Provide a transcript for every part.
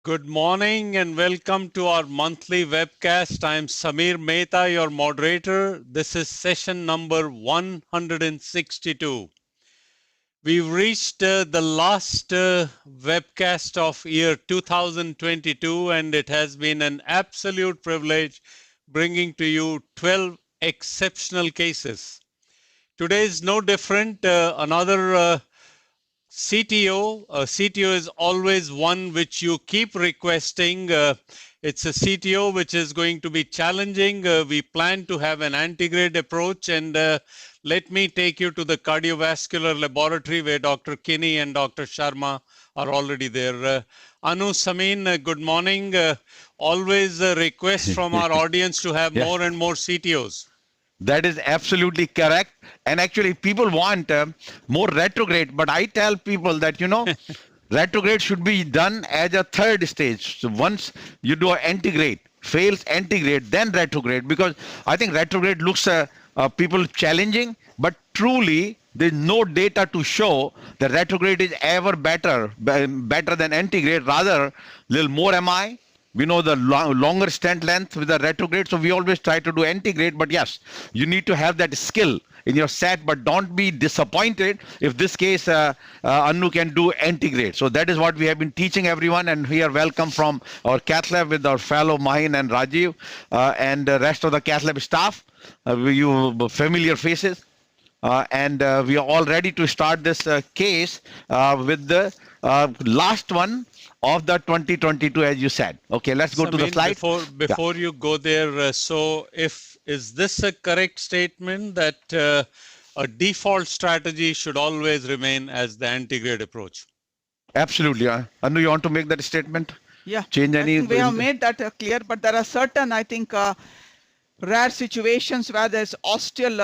Good morning and welcome to our monthly webcast. I am Samir Mehta, your moderator. This is session number 162. We've reached the last webcast of year 2022, and it has been an absolute privilege bringing to you 12 exceptional cases. Today is no different. Another CTO. CTO is always one which you keep requesting. It's a CTO which is going to be challenging. We plan to have an antegrade approach, and let me take you to the cardiovascular laboratory where Dr. Kinney and Dr. Sharma are already there. Anu, Samin, good morning. Always a request from our audience to have Yeah, more and more CTOs. that is absolutely correct. And actually, people want more retrograde, but I tell people that, retrograde should be done as a third stage. So once you do an antegrade, fails antegrade, then retrograde, because I think retrograde looks people challenging, but truly there's no data to show that retrograde is ever better than antegrade. Rather, little more MI. We know the longer stent length with the retrograde, so we always try to do antegrade. But yes, you need to have that skill in your set, but don't be disappointed if this case Anu can do antegrade. So that is what we have been teaching everyone, and we are welcome from our cath lab with our fellow Mahin and Rajiv and the rest of the cath lab staff. You familiar faces. And we are all ready to start this case with the last one of the 2022, as you said. Okay, let's go to the slide. Before you go there, so is this a correct statement that a default strategy should always remain as the antegrade approach? Absolutely. Anu, you want to make that statement? Yeah, Change any? I think we have made that clear, but there are certain, I think, rare situations where there's ostial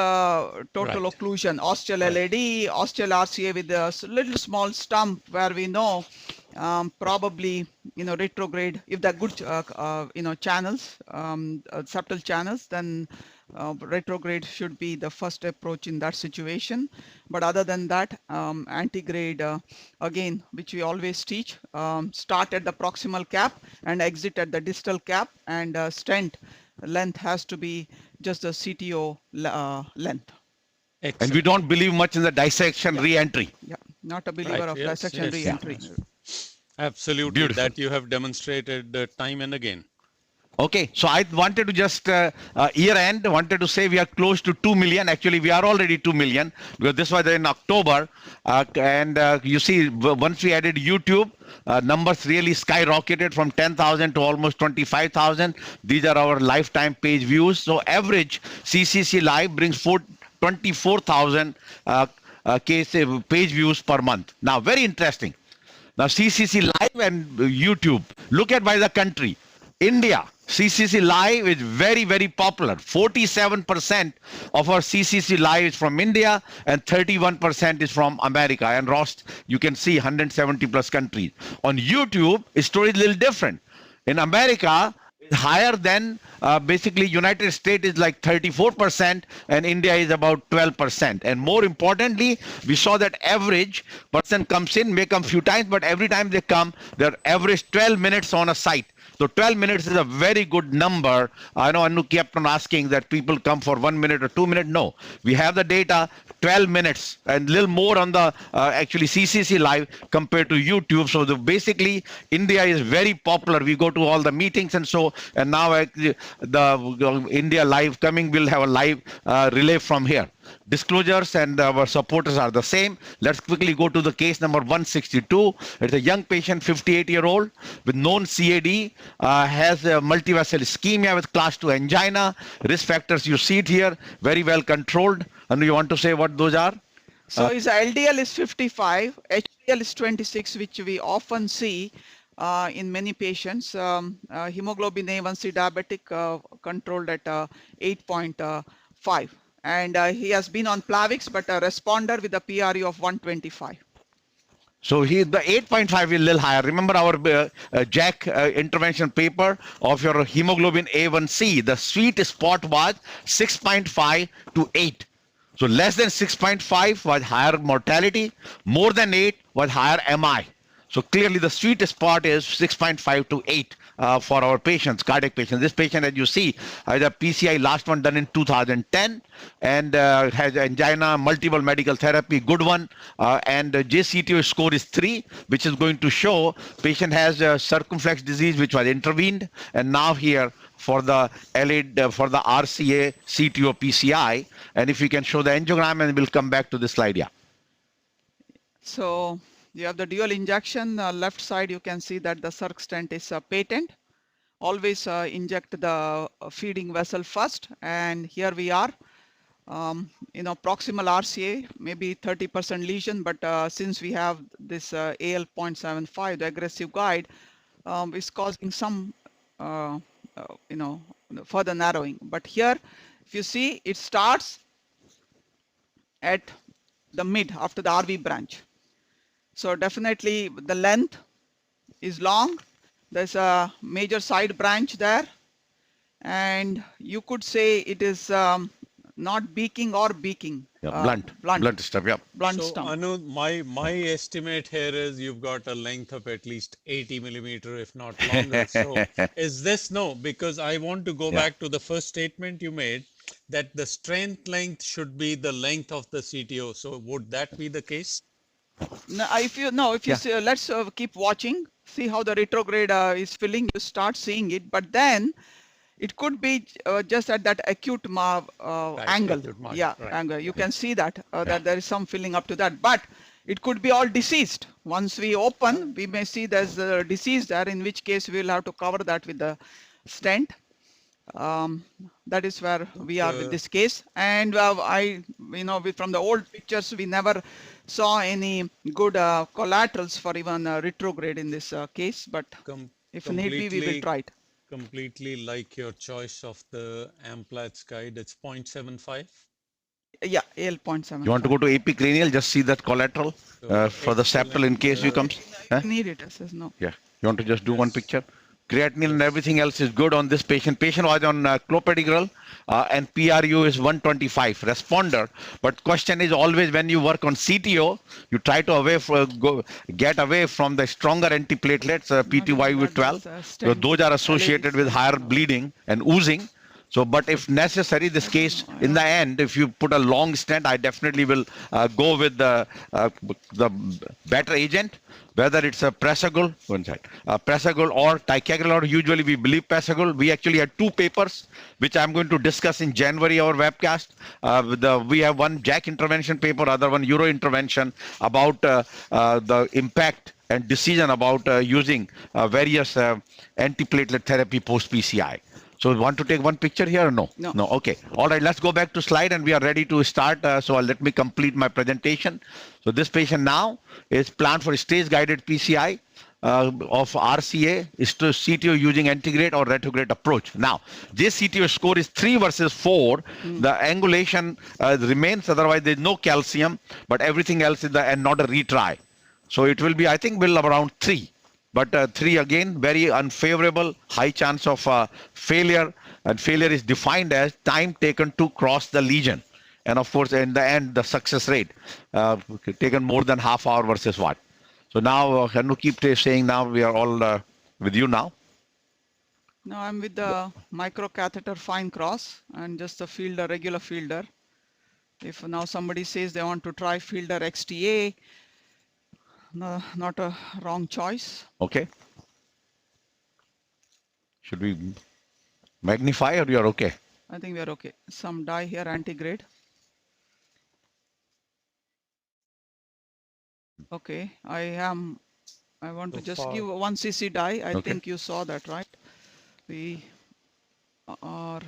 total Right. occlusion, ostial LAD, ostial RCA with a little small stump where we know probably, retrograde, if they're good, channels, septal channels, then retrograde should be the first approach in that situation. But other than that, antegrade, again, which we always teach, start at the proximal cap and exit at the distal cap, and stent length has to be just the CTO length. Excellent. And we don't believe much in the dissection re-entry. Yeah, not a believer Right, of yes, dissection yes. re-entry. Absolutely. Beautiful. That you have demonstrated time and again. Okay, so I wanted to just year end wanted to say we are close to 2 million. Actually, we are already 2 million because this was in October, and you see once we added YouTube, numbers really skyrocketed from 10,000 to almost 25,000. These are our lifetime page views. So average CCC Live brings 24,000 page views per month. Now, very interesting. Now, CCC Live and YouTube. Look at by the country. India, CCC Live is very, very popular. 47% of our CCC Live is from India and 31% is from America. And Rost, you can see 170 plus countries. On YouTube, the story is a little different. In America, it's higher than basically United States is like 34% and India is about 12%. And more importantly, we saw that average person comes in, may come few times, but every time they come, they're average 12 minutes on a site. So 12 minutes is a very good number. I know Anu kept on asking that people come for 1 minute or 2 minutes. No, we have the data, 12 minutes and a little more on the actually CCC Live compared to YouTube. So basically India is very popular. We go to all the meetings and so, and now the India Live coming, will have a live relay from here. Disclosures and our supporters are the same. Let's quickly go to the case number 162. It's a young patient, 58-year-old with known CAD, has a multivessel ischemia with class 2 angina. Risk factors, you see it here, very well controlled. And you want to say what those are? So his LDL is 55, HDL is 26, which we often see in many patients. Hemoglobin A1C diabetic controlled at 8.5. And he has been on Plavix, but a responder with a PRU of 125. So the 8.5 is a little higher. Remember our Jack intervention paper of your hemoglobin A1C. The sweet spot was 6.5 to 8. So less than 6.5 was higher mortality. More than 8 was higher MI. So clearly the sweetest spot is 6.5 to 8 for our patients, cardiac patients. This patient, as you see, has a PCI, last one done in 2010, and has angina, multiple medical therapy, good one, and JCTO score is 3, which is going to show patient has circumflex disease which was intervened, and now here for the for the RCA CTO PCI. And if you can show the angiogram, and we'll come back to this slide. Yeah. So you have the dual injection. Left side, you can see that the circ stent is patent. Always inject the feeding vessel first. And here we are, proximal RCA, maybe 30% lesion. But since we have this AL 0.75, the aggressive guide, is causing some, further narrowing. But here, if you see, it starts at the mid after the RV branch. So definitely the length is long. There's a major side branch there, and you could say it is not beaking or beaking. Yeah, blunt stuff. Yeah. Blunt So stump. Anu, my estimate here is you've got a length of at least 80 millimeter, if not longer. So is this no? Because I want to go back to the first statement you made, that the strength length should be the length of the CTO. So would that be the case? No, if you see, let's keep watching, see how the retrograde is filling. You start seeing it, but then it could be just at that acute angle. Angle. You can see that that there is some filling up to that, but it could be all deceased. Once we open, we may see there's a disease there, in which case we will have to cover that with the stent. That is where we are with this case. And from the old pictures, we never saw any good collaterals for even retrograde in this case, but if need be, we will try it. Completely like your choice of the Amplat's guide. It's 0.75. Yeah, AL 0.7. You want to go to AP cranial, just see that collateral for the septal in case you comes. Need it, says no. Yeah, you want to just do one picture. Creatinine and everything else is good on this patient. Patient was on clopidogrel and PRU is 125 responder. But question is always, when you work on CTO, you try to get away from the stronger antiplatelets, PTY with 12. So those are associated with higher bleeding and oozing. So, but if necessary, this case, in the end, if you put a long stent, I definitely will go with the better agent, whether it's a Pressagul, Pressagul or ticagrelor. Or usually we believe Pressagul. We actually had 2 papers, which I'm going to discuss in January, our webcast. We have one JACC intervention paper, other one Euro intervention, about the impact and decision about using various antiplatelet therapy post-PCI. So want to take one picture here or no? No. Okay. All right. Let's go back to slide and we are ready to start. So let me complete my presentation. So this patient now is planned for stage-guided PCI of RCA is to CTO using Antegrade or Retrograde approach. Now, this CTO score is 3 versus 4. The angulation remains. Otherwise, there is no calcium, but everything else is and not a retry. So it will be, I think, around 3. But 3 again, very unfavorable, high chance of failure, and failure is defined as time taken to cross the lesion. And of course, in the end, the success rate taken more than half hour versus what. So now, can you keep saying now we are all with you now? No, I'm with the microcatheter fine cross and just the fielder, regular fielder. If now somebody says they want to try fielder XTA, no, not a wrong choice. Okay. Should we magnify or you are okay? I think we are okay. Some dye here, Antegrade. Okay, I want to just give 1 cc dye. I think you saw that, right? We are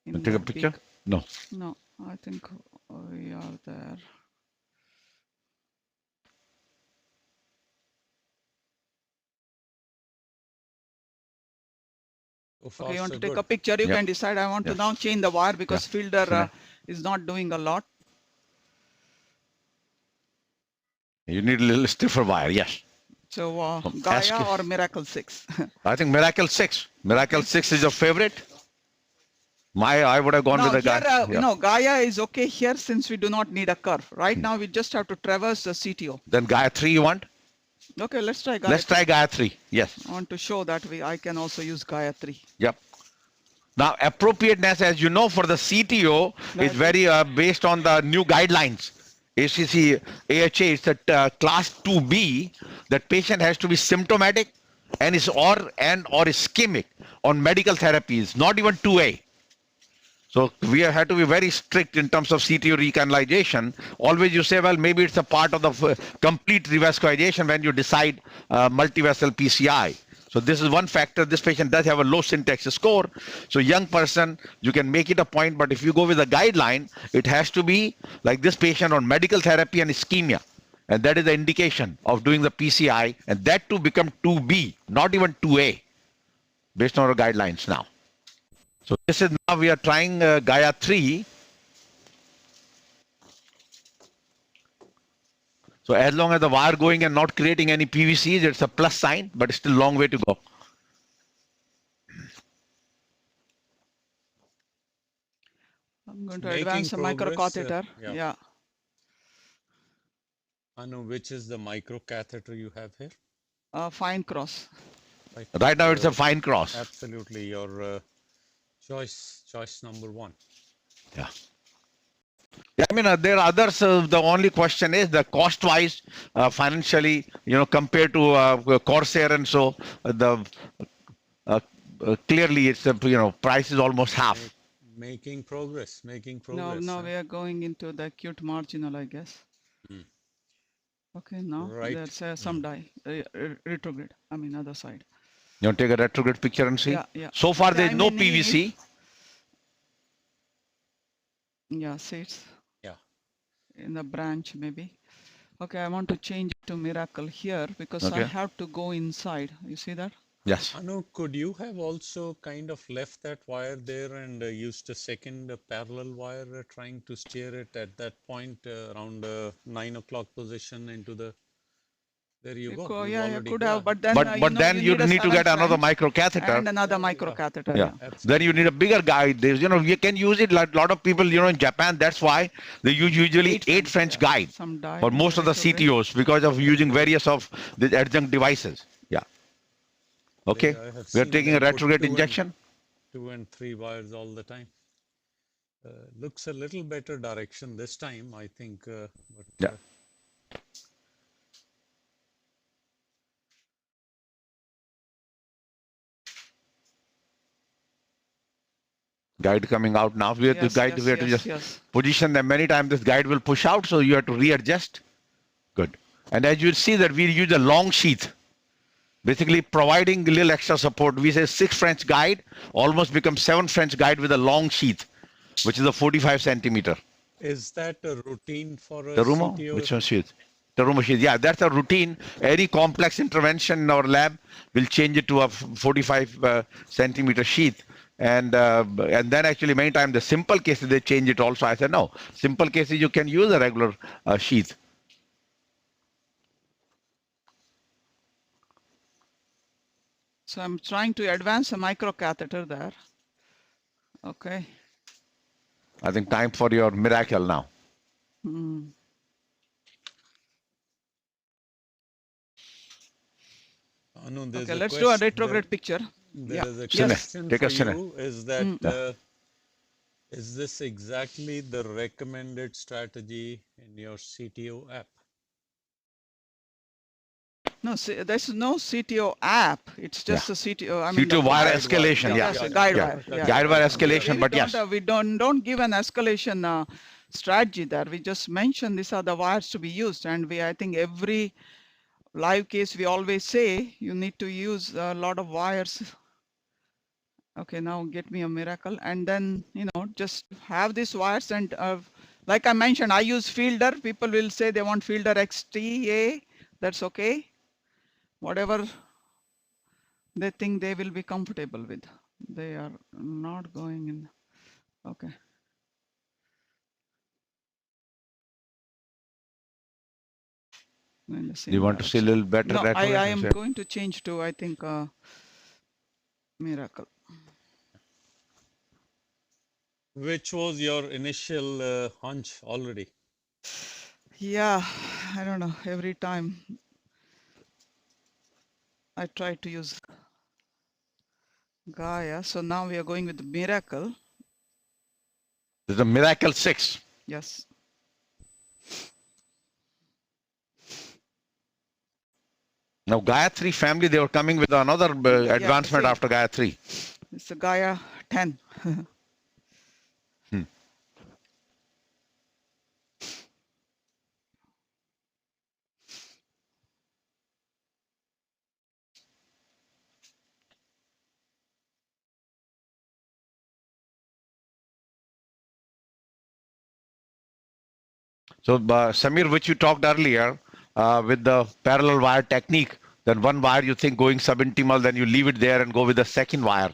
in take a picture? peak. No. No, I think we are there. Okay, you want to take a picture, you can decide. I want to now change the wire because fielder is not doing a lot. You need a little stiffer wire, yes. So Gaia or Miracle 6? I think Miracle 6. Miracle 6 is your favorite? I would have gone with the Gaia. No, Gaia is okay here since we do not need a curve. Right now we just have to traverse the CTO. Then Gaia 3 you want? Okay, let's try Gaia. Let's try Gaia 3. Yes. I want to show that I can also use Gaia 3. Yep. Now, appropriateness, as you know, for the CTO is very based on the new guidelines. ACC, AHA, it's a class 2B. That patient has to be symptomatic and is or ischemic on medical therapies, not even 2A. So we have to be very strict in terms of CTO recanalization. Always you say, well, maybe it's a part of the complete revascularization when you decide multivessel PCI. So this is one factor. This patient does have a low syntax score. So young person, you can make it a point, but if you go with a guideline, it has to be like this patient on medical therapy and ischemia. And that is the indication of doing the PCI, and that to become 2B, not even 2A, based on our guidelines now. So this is now we are trying Gaia 3. So as long as the wire going and not creating any PVCs, it's a plus sign, but it's still a long way to go. I'm going to advance the microcatheter. Yeah. Anu, which is the microcatheter you have here? Fine cross. Right now it's a fine cross. Absolutely, your choice number 1. Yeah. Yeah, I mean, there are others. The only question is the cost-wise, financially, compared to Corsair and so, clearly it's price is almost half. Making progress. No, we are going into the acute marginal, I guess. Okay, now there's some retrograde. I mean, other side. You want to take a retrograde picture and see? Yeah. So far, there is no PVC. Yeah, seats. Yeah. In the branch, maybe. Okay, I want to change it to Miracle here because I have to go inside. You see that? Yes. Anu, could you have also kind of left that wire there and used a second parallel wire trying to steer it at that point around 9 o'clock position into the... There you go. Yeah, you could have, but then you need to get another microcatheter. And another microcatheter. Yeah. Then you need a bigger guide. There's, you can use it like a lot of people, in Japan. That's why they use usually 8 French guide for most of the CTOs because of using various of the adjunct devices. Yeah. Okay. We are taking a retrograde injection. 2 and 3 wires all the time. Looks a little better direction this time, I think. Yeah. Guide coming out now. We have to guide. We have to just position them. Many times this guide will push out, so you have to readjust. Good. And as you see that we use a long sheath, basically providing a little extra support. We say 6 French guide almost becomes 7 French guide with a long sheath, which is a 45 centimeter. Is that a routine for a Terumo? CTO? Which one sheath? Terumo sheath. Yeah, that's a routine. Any complex intervention in our lab will change it to a 45 centimeter sheath. And then actually many times the simple cases they change it also. I said no, simple cases you can use a regular sheath. So I'm trying to advance a microcatheter there. Okay. I think time for your miracle now. Anu, okay, let's do a retrograde picture. There is a question Take for a you, is that is this exactly the recommended strategy in your CTO app? No, there's no CTO app. It's just a CTO. I mean, CTO wire escalation. Guide wire. Guide wire escalation, but yes. We don't give an escalation strategy there. We just mention these are the wires to be used, and I think every live case we always say you need to use a lot of wires. Okay, now get me a miracle, and then just have these wires, and like I mentioned, I use Fielder. People will say they want Fielder XTA. That's okay. Whatever they think they will be comfortable with. They are not going in. Okay. Do you want to see a little better? No, I am going to change to, I think, miracle. Which was your initial hunch already? Yeah, I don't know. Every time I tried to use Gaia. So now we are going with the Miracle. This is a Miracle 6. Yes. Now Gaia 3 family, they were coming with another advancement see. after Gaia 3. It's a Gaia 10. So Samir, which you talked earlier with the parallel wire technique, then one wire you think going subintimal, then you leave it there and go with the second wire.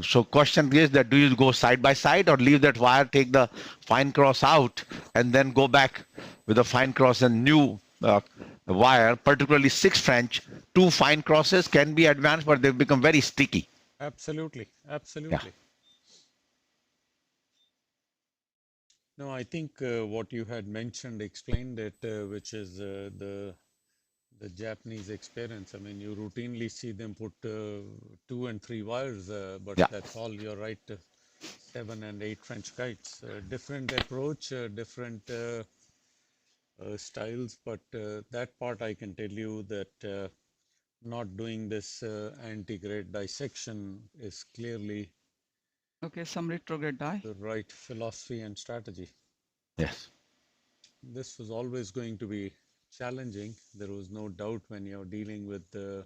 So question is that do you go side by side or leave that wire, take the fine cross out and then go back with the fine cross and new wire, particularly 6 French, 2 fine crosses can be advanced, but they've become very sticky. Absolutely, absolutely. Yeah. No, I think what you had mentioned explained it, which is the Japanese experience. I mean, you routinely see them put 2 and 3 wires, but Yeah. that's all. You're right. 7 and 8 French kites. Different approach, different styles, but that part I can tell you that not doing this antegrade dissection is clearly Okay, some retrograde die. the right philosophy and strategy. Yes. This was always going to be challenging. There was no doubt when you're dealing with a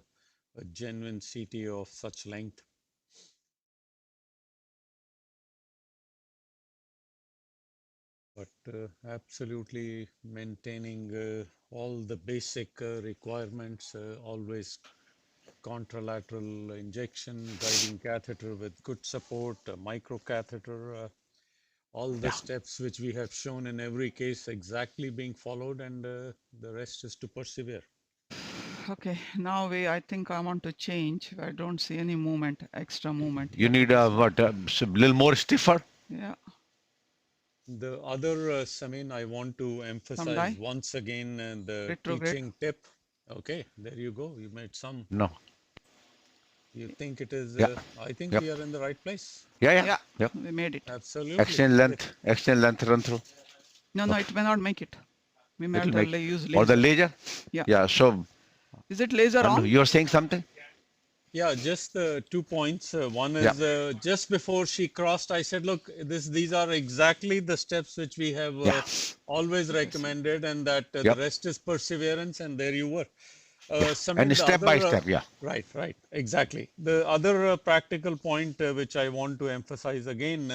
genuine CTO of such length. But absolutely maintaining all the basic requirements, always contralateral injection, guiding catheter with good support, a micro catheter, all the steps which we have shown in every case exactly being followed, and the rest is to persevere. Okay, now I think I want to change. I don't see any movement, extra movement. You need a little more stiffer? Yeah. The other, Samin, I want to emphasize once again the Retrograde. teaching tip. Okay, there you go. You made some. No. You think it is, I think Yep. we are in the right place. Yeah. We made it. Absolutely. Extend length run through. No, it may not make it. We may have to use laser. Or the laser? Yeah. So. Is it laser on? You're saying something? Yeah, just 2 points. One is just before she crossed, I said, look, these are exactly the steps which we have always recommended, and that the rest is perseverance, and there you were. And step by step, Right, exactly. The other practical point which I want to emphasize again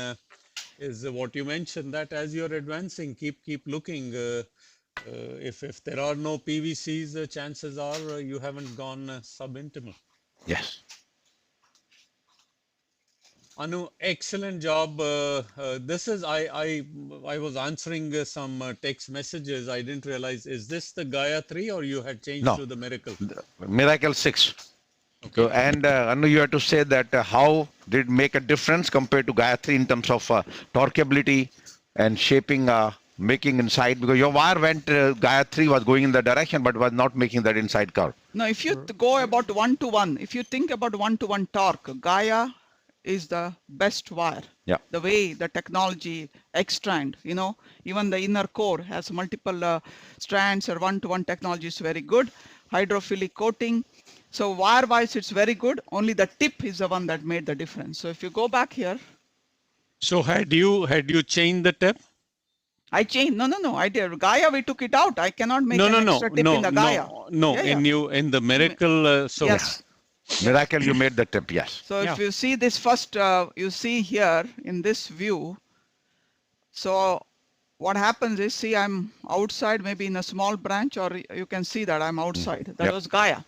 is what you mentioned, that as you're advancing, keep looking. If there are no PVCs, chances are you haven't gone subintimal. Yes. Anu, excellent job. This is I was answering some text messages. I didn't realize, is this the Gaia 3 or you had changed to the Miracle? Miracle 6. Okay. So, and Anu, you have to say that how did it make a difference compared to Gaia 3 in terms of torqueability and shaping, making inside, because your wire went, Gaia 3 was going in the direction but was not making that inside curve. No, if you go about 1-to-1, if you think about 1-to-1 torque, Gaia is the best wire. Yeah. The way the technology X-strand, even the inner core has multiple strands, or 1-to-1 technology is very good. Hydrophilic coating. So wire-wise, it's very good. Only the tip is the one that made the difference. So if you go back here. So had you changed the tip? I changed. No. I did. Gaia, we took it out. I cannot make an extra tip in the Gaia. No. In the Miracle. Yes. Miracle, you made the tip, yes. So if you see this first, you see here in this view. So what happens is, see, I'm outside, maybe in a small branch, or you can see that I'm outside. That was Gaia.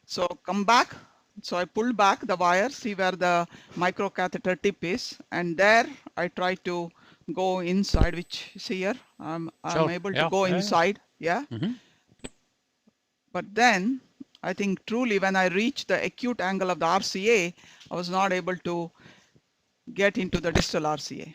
So come back. So I pulled back the wire, see where the microcatheter tip is, and there I try to go inside, which see here, I'm able to go inside. Yeah. But then I think truly when I reached the acute angle of the RCA, I was not able to get into the distal RCA.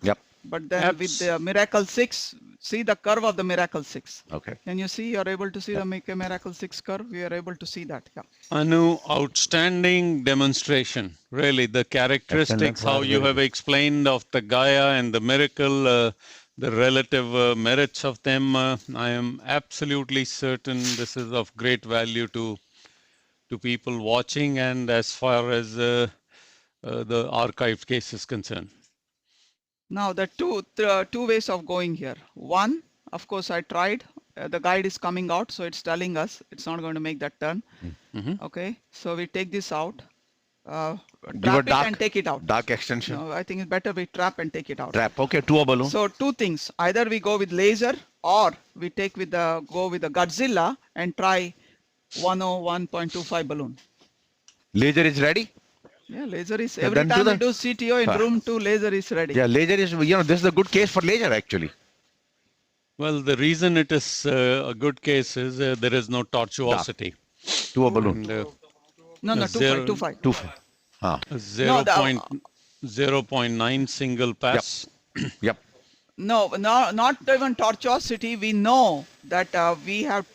Yep. but then with the Miracle 6, see the curve of the Miracle 6. Okay. Can you see? You're able to see the Miracle 6 curve? We are able to see that. Yeah. Anu, outstanding demonstration. Really, the characteristics, how you have explained of the Gaia and the Miracle, the relative merits of them. I am absolutely certain this is of great value to people watching, and as far as the archived case is concerned. Now the two ways of going here. One, of course, I tried. The guide is coming out, so it's telling us it's not going to make that turn. Okay, so we take this out, trap it and take it out. Dark extension. No, I think it's better we trap and take it out. Trap. Okay, to a balloon. So two things: either we go with laser, or we take with the Godzilla and try 101.25 balloon. Laser is ready. Yeah, laser is every time we do CTO in room 2, laser is ready. Yeah, laser is, this is a good case for laser actually. Well, the reason it is a good case is there is no tortuosity. To a balloon. And, No, 2.5. 0.9 single pass. Yep. No, not even tortuosity. We know that we have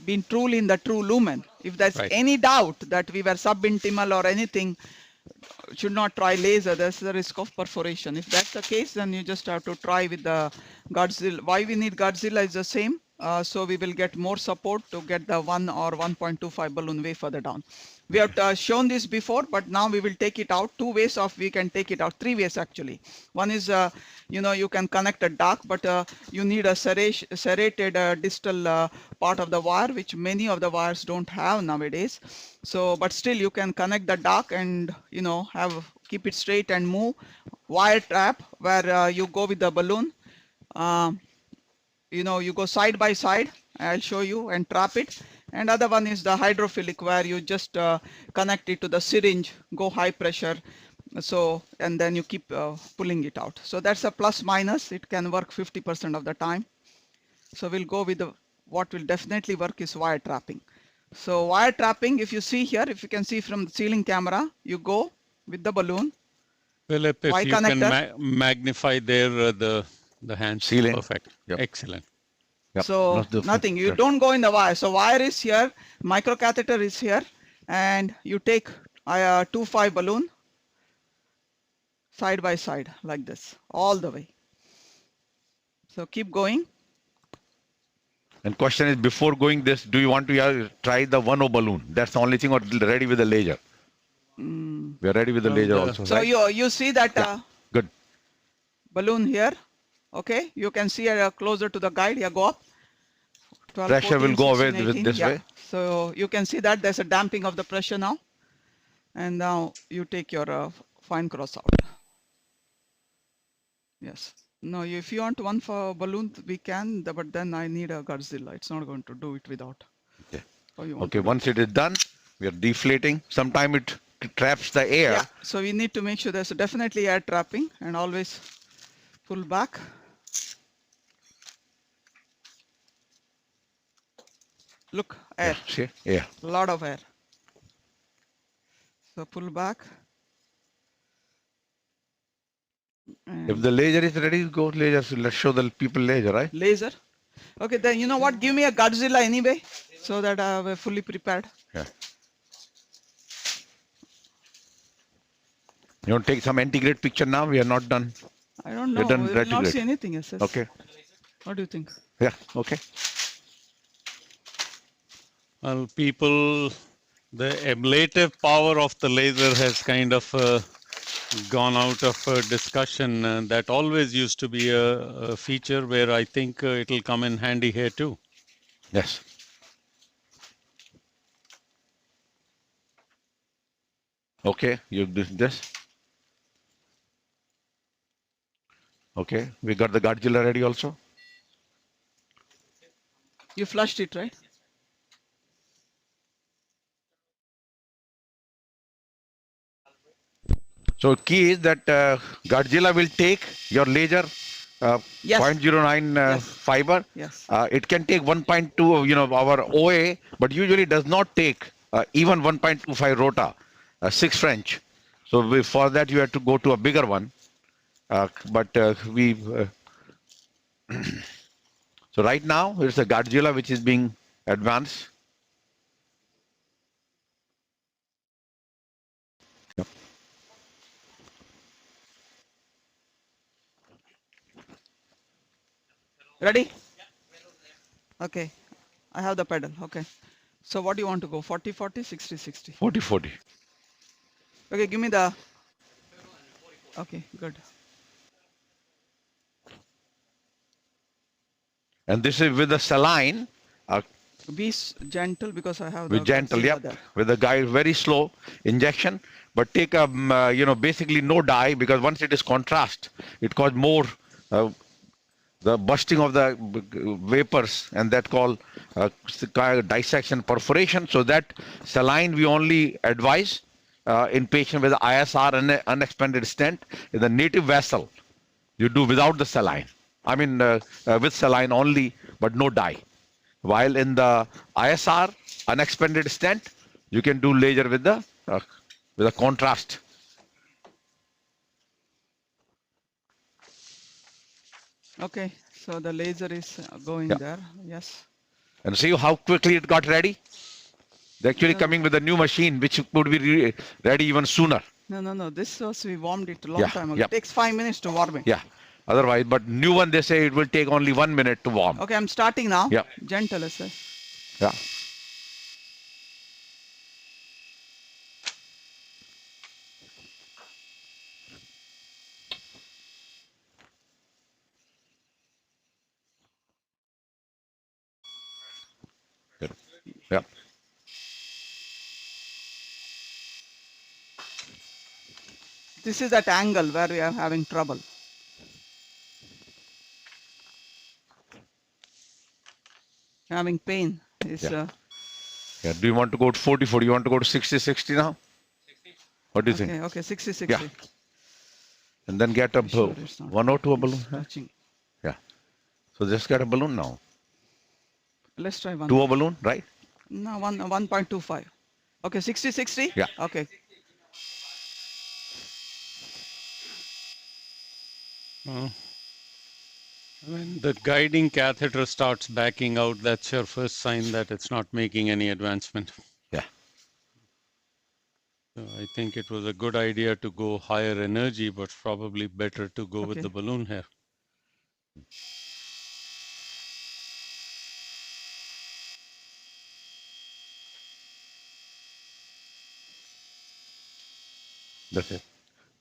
been truly in the true lumen. If there's any doubt that we were subintimal or anything, should not try laser. There's the risk of perforation. If that's the case, then you just have to try with the Godzilla. Why we need Godzilla is the same. So we will get more support to get the 1 or 1.25 balloon way further down. We have shown this before, but now we will take it out. Two ways of we can take it out. Three ways actually. One is, you can connect a duct, but you need a serrated distal part of the wire, which many of the wires don't have nowadays. So, but still you can connect the duct and, keep it straight and move. Wire trap where you go with the balloon. You go side by side. I'll show you and trap it. And other one is the hydrophilic where you just connect it to the syringe, go high pressure. So, and then you keep pulling it out. So that's a plus minus. It can work 50% of the time. So we'll go with what will definitely work is wire trapping. So wire trapping, if you see here, if you can see from the ceiling camera, you go with the balloon. Philip, if you can magnify there the hand. Ceiling. Perfect. Yep. Excellent. Yep. So nothing, you don't go in the wire. So wire is here, microcatheter is here, and you take a 2.5 balloon side by side like this, all the way. So keep going. And question is, before going this, do you want to try the 1.0 balloon? That's the only thing, or ready with the laser? We are ready with the laser also. So right? you see that good balloon here. Okay, you can see closer to the guide. Yeah, go up. 12, pressure 14, will go 16, away 18. with this way. So you can see that there's a damping of the pressure now. And now you take your fine cross out. Yes. No, if you want one for balloon, we can, but then I need a Godzilla. It's not going to do it without. Okay. Okay, once it is done, we are deflating. Sometimes it traps the air. Yeah, so we need to make sure there's definitely air trapping and always pull back. Look, air. Yeah, see? Air. A lot of air. So pull back. And if the laser is ready, go laser. So let's show the people laser, right? Laser. Okay, then you know what? Give me a Godzilla anyway, so that I have fully prepared. Yeah. You want to take some antegrade picture now? We are not done. I don't know. We will not see anything. SS. Okay. What do you think? Yeah. Okay. Well, people, the ablative power of the laser has kind of gone out of discussion. That always used to be a feature where I think it'll come in handy here too. Yes. Okay, you do this. Okay, we got the Godzilla ready also. You flushed it, right? So key is that Godzilla will take your laser Yes. 0.09 Yes. fiber. Yes. It can take 1.2, our OA, but usually does not take even 1.25 rota, 6 French. So for that you have to go to a bigger one. but we so right now it's a Godzilla which is being advanced. Yep. Ready? Okay. I have the pedal. Okay. So what do you want to go? 40, 40, 60, 60? 40, 40. Okay, give me the... Okay, good. And this is with the saline. Be gentle because I have With the gentle, Godzilla yep. there. With the guide, very slow injection, but take a, basically no dye, because once it is contrast, it causes more the bursting of the vapors, and that called dissection perforation. So that saline we only advise in patient with ISR and unexpanded stent. In the native vessel, you do without the saline. I mean, with saline only, but no dye. While in the ISR, unexpanded stent, you can do laser with the contrast. Okay, so the laser is going Yeah. there. Yes. And see how quickly it got ready? They're actually No. coming with a new machine, which could be ready even sooner. No. This was, we warmed it a long Yeah, time ago. yeah. It takes 5 minutes to warm it. Yeah. Otherwise, but new one, they say it will take only 1 minute to warm. Okay, I'm starting now. Yeah. Gentle, I say. Yeah. Good. Yeah. This is that angle where we are having trouble. Having pain is... Yeah. Yeah. Do you want to go to 40, 40? You want to go to 60, 60 now? 60. What do you think? Okay, 60, 60. Yeah. And then get a Sure it's not 102 a balloon. Huh? touching. Yeah. So just get a balloon now. Let's try one. 2 a balloon, right? No, 1.25. Okay, 60, 60? Yeah. Okay. When the guiding catheter starts backing out, that's your first sign that it's not making any advancement. Yeah. So I think it was a good idea to go higher energy, but probably better to go with Okay. the balloon here. That's it.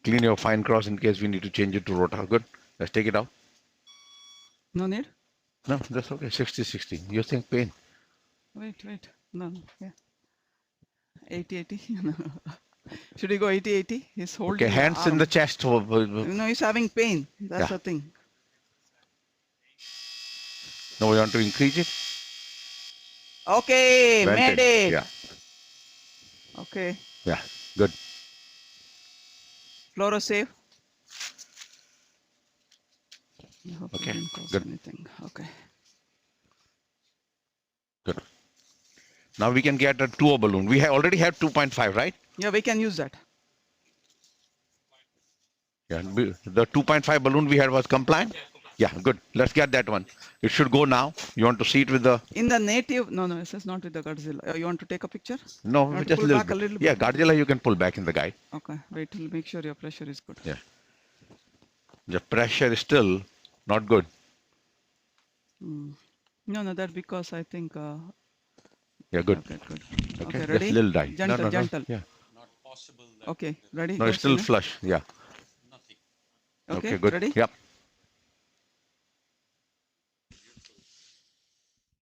Clean your fine cross in case we need to change it to rota. Good. Let's take it out. No need? No, that's okay. 60, 60. You think pain? Wait. No. Yeah. 80, 80. No. Should we go 80, 80? He's holding Okay, hands arm. in the chest. No, he's having pain. That's Yeah. the thing. No, we want to increase it? Okay, Vented. made it. Yeah. Okay. Yeah. Good. Fluoro safe. I hope it Okay, didn't cause good. anything. Okay. Good. Now we can get a 2 balloon. We already have 2.5, right? Yeah, we can use that. Yeah. The 2.5 balloon we had was compliant? Yeah, good. Let's get that one. It should go now. You want to see it with the... In the native, no, this is not with the Godzilla. You want to take a picture? No, You want to just pull little back a bit. little Yeah, bit? Godzilla you can pull back in the guide. Okay, wait till make sure your pressure is good. Yeah. The pressure is still not good. No, that's because I think. Yeah, good. Okay, good. Okay, Okay, just ready? little die. Gentle, gentle. Yeah. Okay, ready? No, Go, it's still Sina. flush. Yeah. Okay, good. ready? Yep.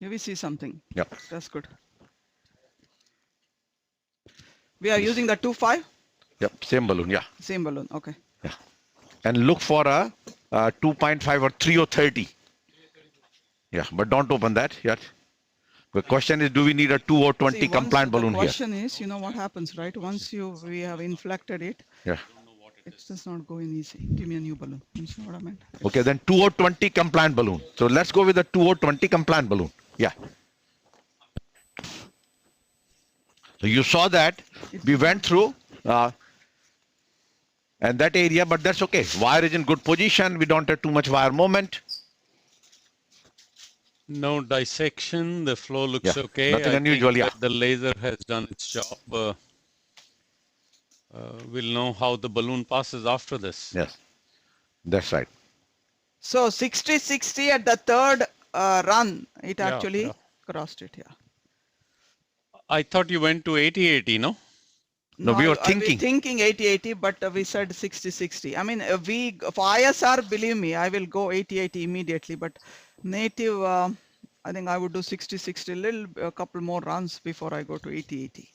Here we see something. Yep. That's good. We are using the 2.5? Yep. Same balloon. Yeah. Same balloon. Okay. Yeah. And look for a 2.5 or 3 or 30. Yeah, but don't open that yet. The question is, do we need a 2 or 20 See, compliant balloon the here? question is, you know what happens, right? Once we have inflected it, Yeah. it's just not going easy. Give me a new balloon. You see what I meant? Okay, then 2 or 20 compliant balloon. So let's go with the 2 or 20 compliant balloon. Yeah. So you saw that we went through And that area, but that's okay. Wire is in good position. We don't have too much wire movement. No dissection. The flow looks okay. Nothing I unusual, think yeah. that the laser has done its job. We'll know how the balloon passes after this. Yes, that's right. So 60-60 at the third run, it Yeah, actually yeah. crossed it. Yeah. I thought you went to 80-80, no? No, we were thinking. thinking 80-80, but we said 60-60. I mean, for ISR, believe me, I will go 80-80 immediately. But native, I think I would do 60-60, a couple more runs before I go to 80-80.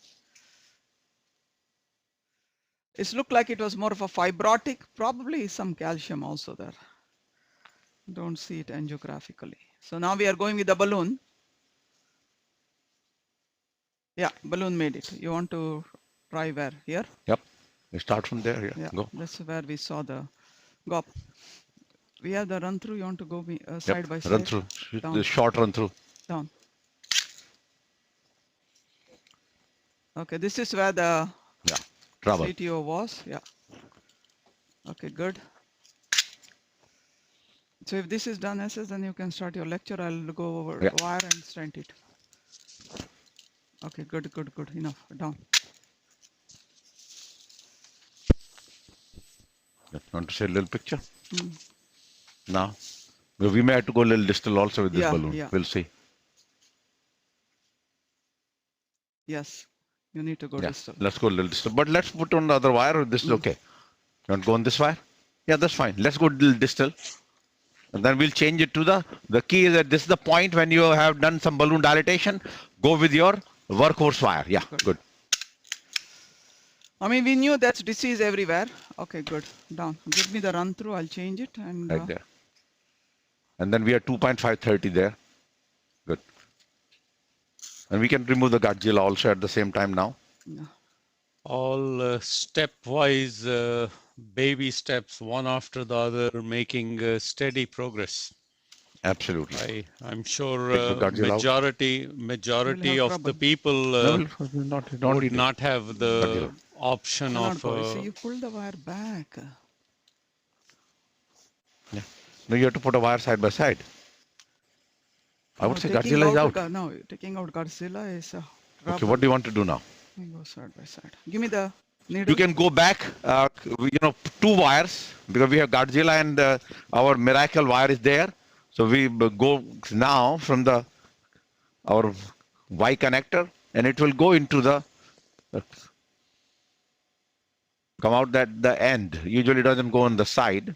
It looked like it was more of a fibrotic, probably some calcium also there. Don't see it angiographically. So now we are going with the balloon. Yeah, balloon made it. You want to try where? Here? Yep. We start from there. Yeah. Yeah, Go. that's where we saw the go up. We have the run through. You want to go side by side? Run through. Down. The short run through. Down. Okay, this is where the Trouble. CTO was. Yeah. Okay, good. So if this is done, SS, then you can start your lecture. I'll go over wire and straighten it. Okay, good. Enough. Down. Want to say a little picture? Now, we may have to go a little distal also with this balloon. Yeah. We'll see. Yes, you need to go distal. Let's go a little distal. But let's put on the other wire. This is okay. You want to go on this wire? Yeah, that's fine. Let's go a little distal. And then we'll change it to the key is that this is the point when you have done some balloon dilatation. Go with your workhorse wire. Yeah, good. I mean, we knew that's disease everywhere. Okay, good. Down. Give me the run through. I'll change it. And Right there. And then we are 2.530 there. Good. And we can remove the Godzilla also at the same time now. Yeah. All stepwise baby steps, one after the other, making steady progress. Absolutely. I'm sure majority of the people would not have the option of. See, you pull the wire back. Yeah. No, you have to put a wire side by side. I would say Godzilla is out. No, taking out Godzilla is. Okay, what do you want to do now? Go side by side. Give me the needle. You can go back, 2 wires because we have Godzilla and our miracle wire is there. So we go now from our Y connector and it will go into the come out at the end. Usually doesn't go on the side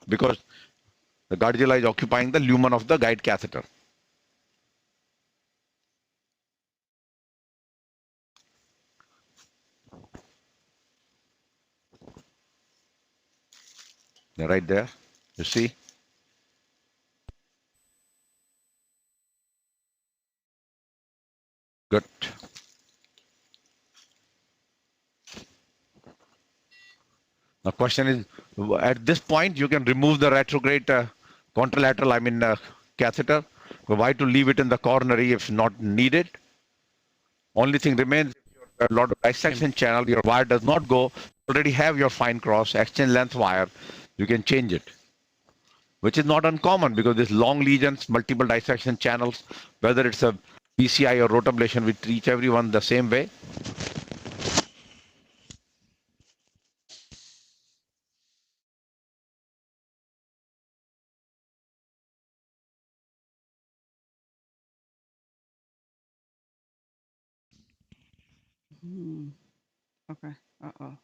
because the Godzilla is occupying the lumen of the guide catheter. Right there, you see. Good. The question is, at this point, you can remove the retrograde contralateral, catheter. Why to leave it in the coronary if not needed? Only thing remains, if you have a lot of dissection channel, your wire does not go, already have your fine cross, exchange length wire, you can change it. Which is not uncommon because these long lesions, multiple dissection channels, whether it's a PCI or rotablation, we treat everyone the same way. Okay. Uh-oh.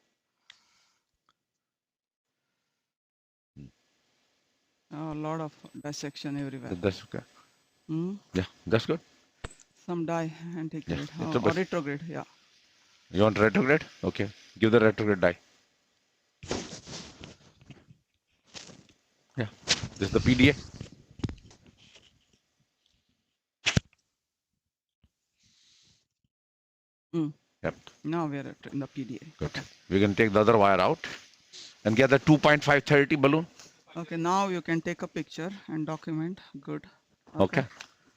A lot of dissection everywhere. That's okay. Yeah, that's good. Some dye antegrade. Yeah, or retrograde, yeah. You want retrograde? Okay. Give the retrograde dye. Yeah. This is the PDA. Yep. Now we are in the PDA. Good. We can take the other wire out and get the 2.530 balloon. Okay, now you can take a picture and document. Good. Okay.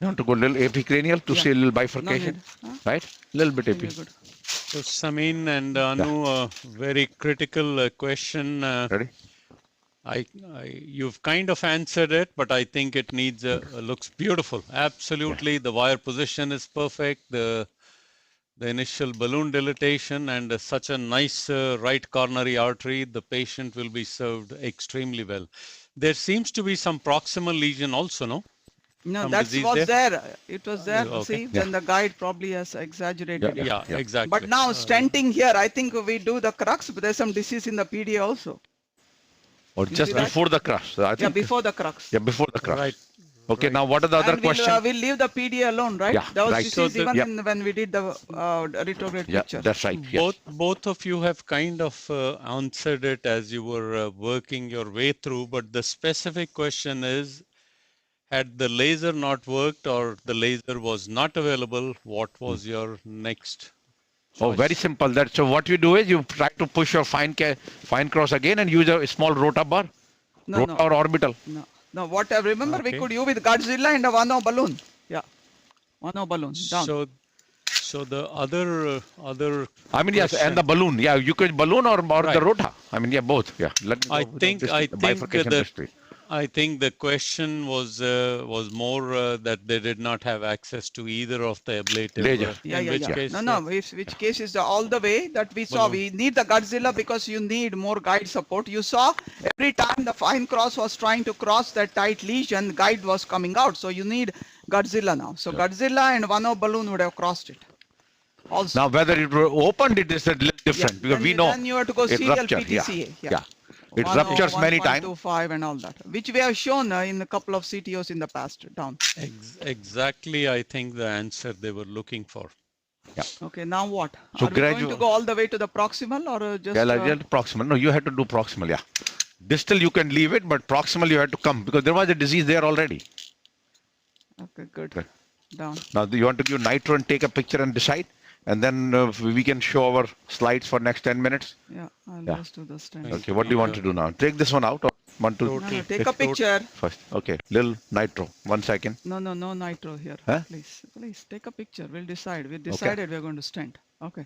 You want to go a little epicranial to see a little bifurcation, No need. right? A little bit Very epi. good. So Samin and Anu, a very critical question. Ready? You've kind of answered it, but I think it needs looks beautiful. Absolutely, the wire position is perfect. The initial balloon dilatation and such a nice right coronary artery. The patient will be served extremely well. There seems to be some proximal lesion also, no? No, Some that disease was there? there. It was there. Okay. See, Yeah. then the guide probably has exaggerated it. Yeah, exactly. But now stenting here, I think we do the crux, but there's some disease in the PDA also. Or You just see that? before the crush. I think, Yeah, before the crux. Yeah, before the crush. Right. Okay, right. now what are the other And questions? we'll leave the PDA alone, right? Yeah, That was right. disease So even yeah. when we did the retrograde Yeah, picture. that's right. Yes. Both of you have kind of answered it as you were working your way through, but the specific question is, had the laser not worked or the laser was not available, what was your next Oh, choice? very simple. That so what you do is you try to push your fine cross again and use a small rota bar, No, rota no, or orbital. no. What I remember, we Okay. could use with Godzilla and a 1O balloon. Yeah, 1O balloon down. So the other I mean, yes, and the question- balloon. Yeah, you could balloon or Right. the rota. I mean, yeah, both. Yeah. Let me I go with think the bifurcation history. I think the question was more that they did not have access to either of the ablative. Laser. Yeah, in yeah, which yeah. case, No, which case is the all the way that we saw. Balloon. We need the Godzilla because you need more guide support. You saw every time the fine cross was trying to cross that tight lesion, guide was coming out. So you need Godzilla now. So Godzilla and 1O balloon would have crossed it. Also. Now, whether it were opened, it is a little different Yeah, because then we know then you have to go it serial ruptures. PTCA. Yeah. It 1O, ruptures many times. 1.25 and all that, which we have shown in a couple of CTOs in the past down. Exactly, I think the answer they were looking for. Okay, now what? So Are we going to go all the way to the proximal or just? Yeah, like proximal. No, you had to do proximal. Yeah. Distal you can leave it, but proximal you had to come because there was a disease there already. Okay, good. Good. Down. Now, do you want to give nitro and take a picture and decide? And then we can show our slides for next 10 minutes. Yeah, I'll Yeah. just do the stand. Okay, what do you want to do now? Take this one out or want to No, no, take a picture. first? Okay, little nitro. 1 second. No, no nitro here. Huh? Please take a picture. We'll decide. We decided we're going to stand. Okay.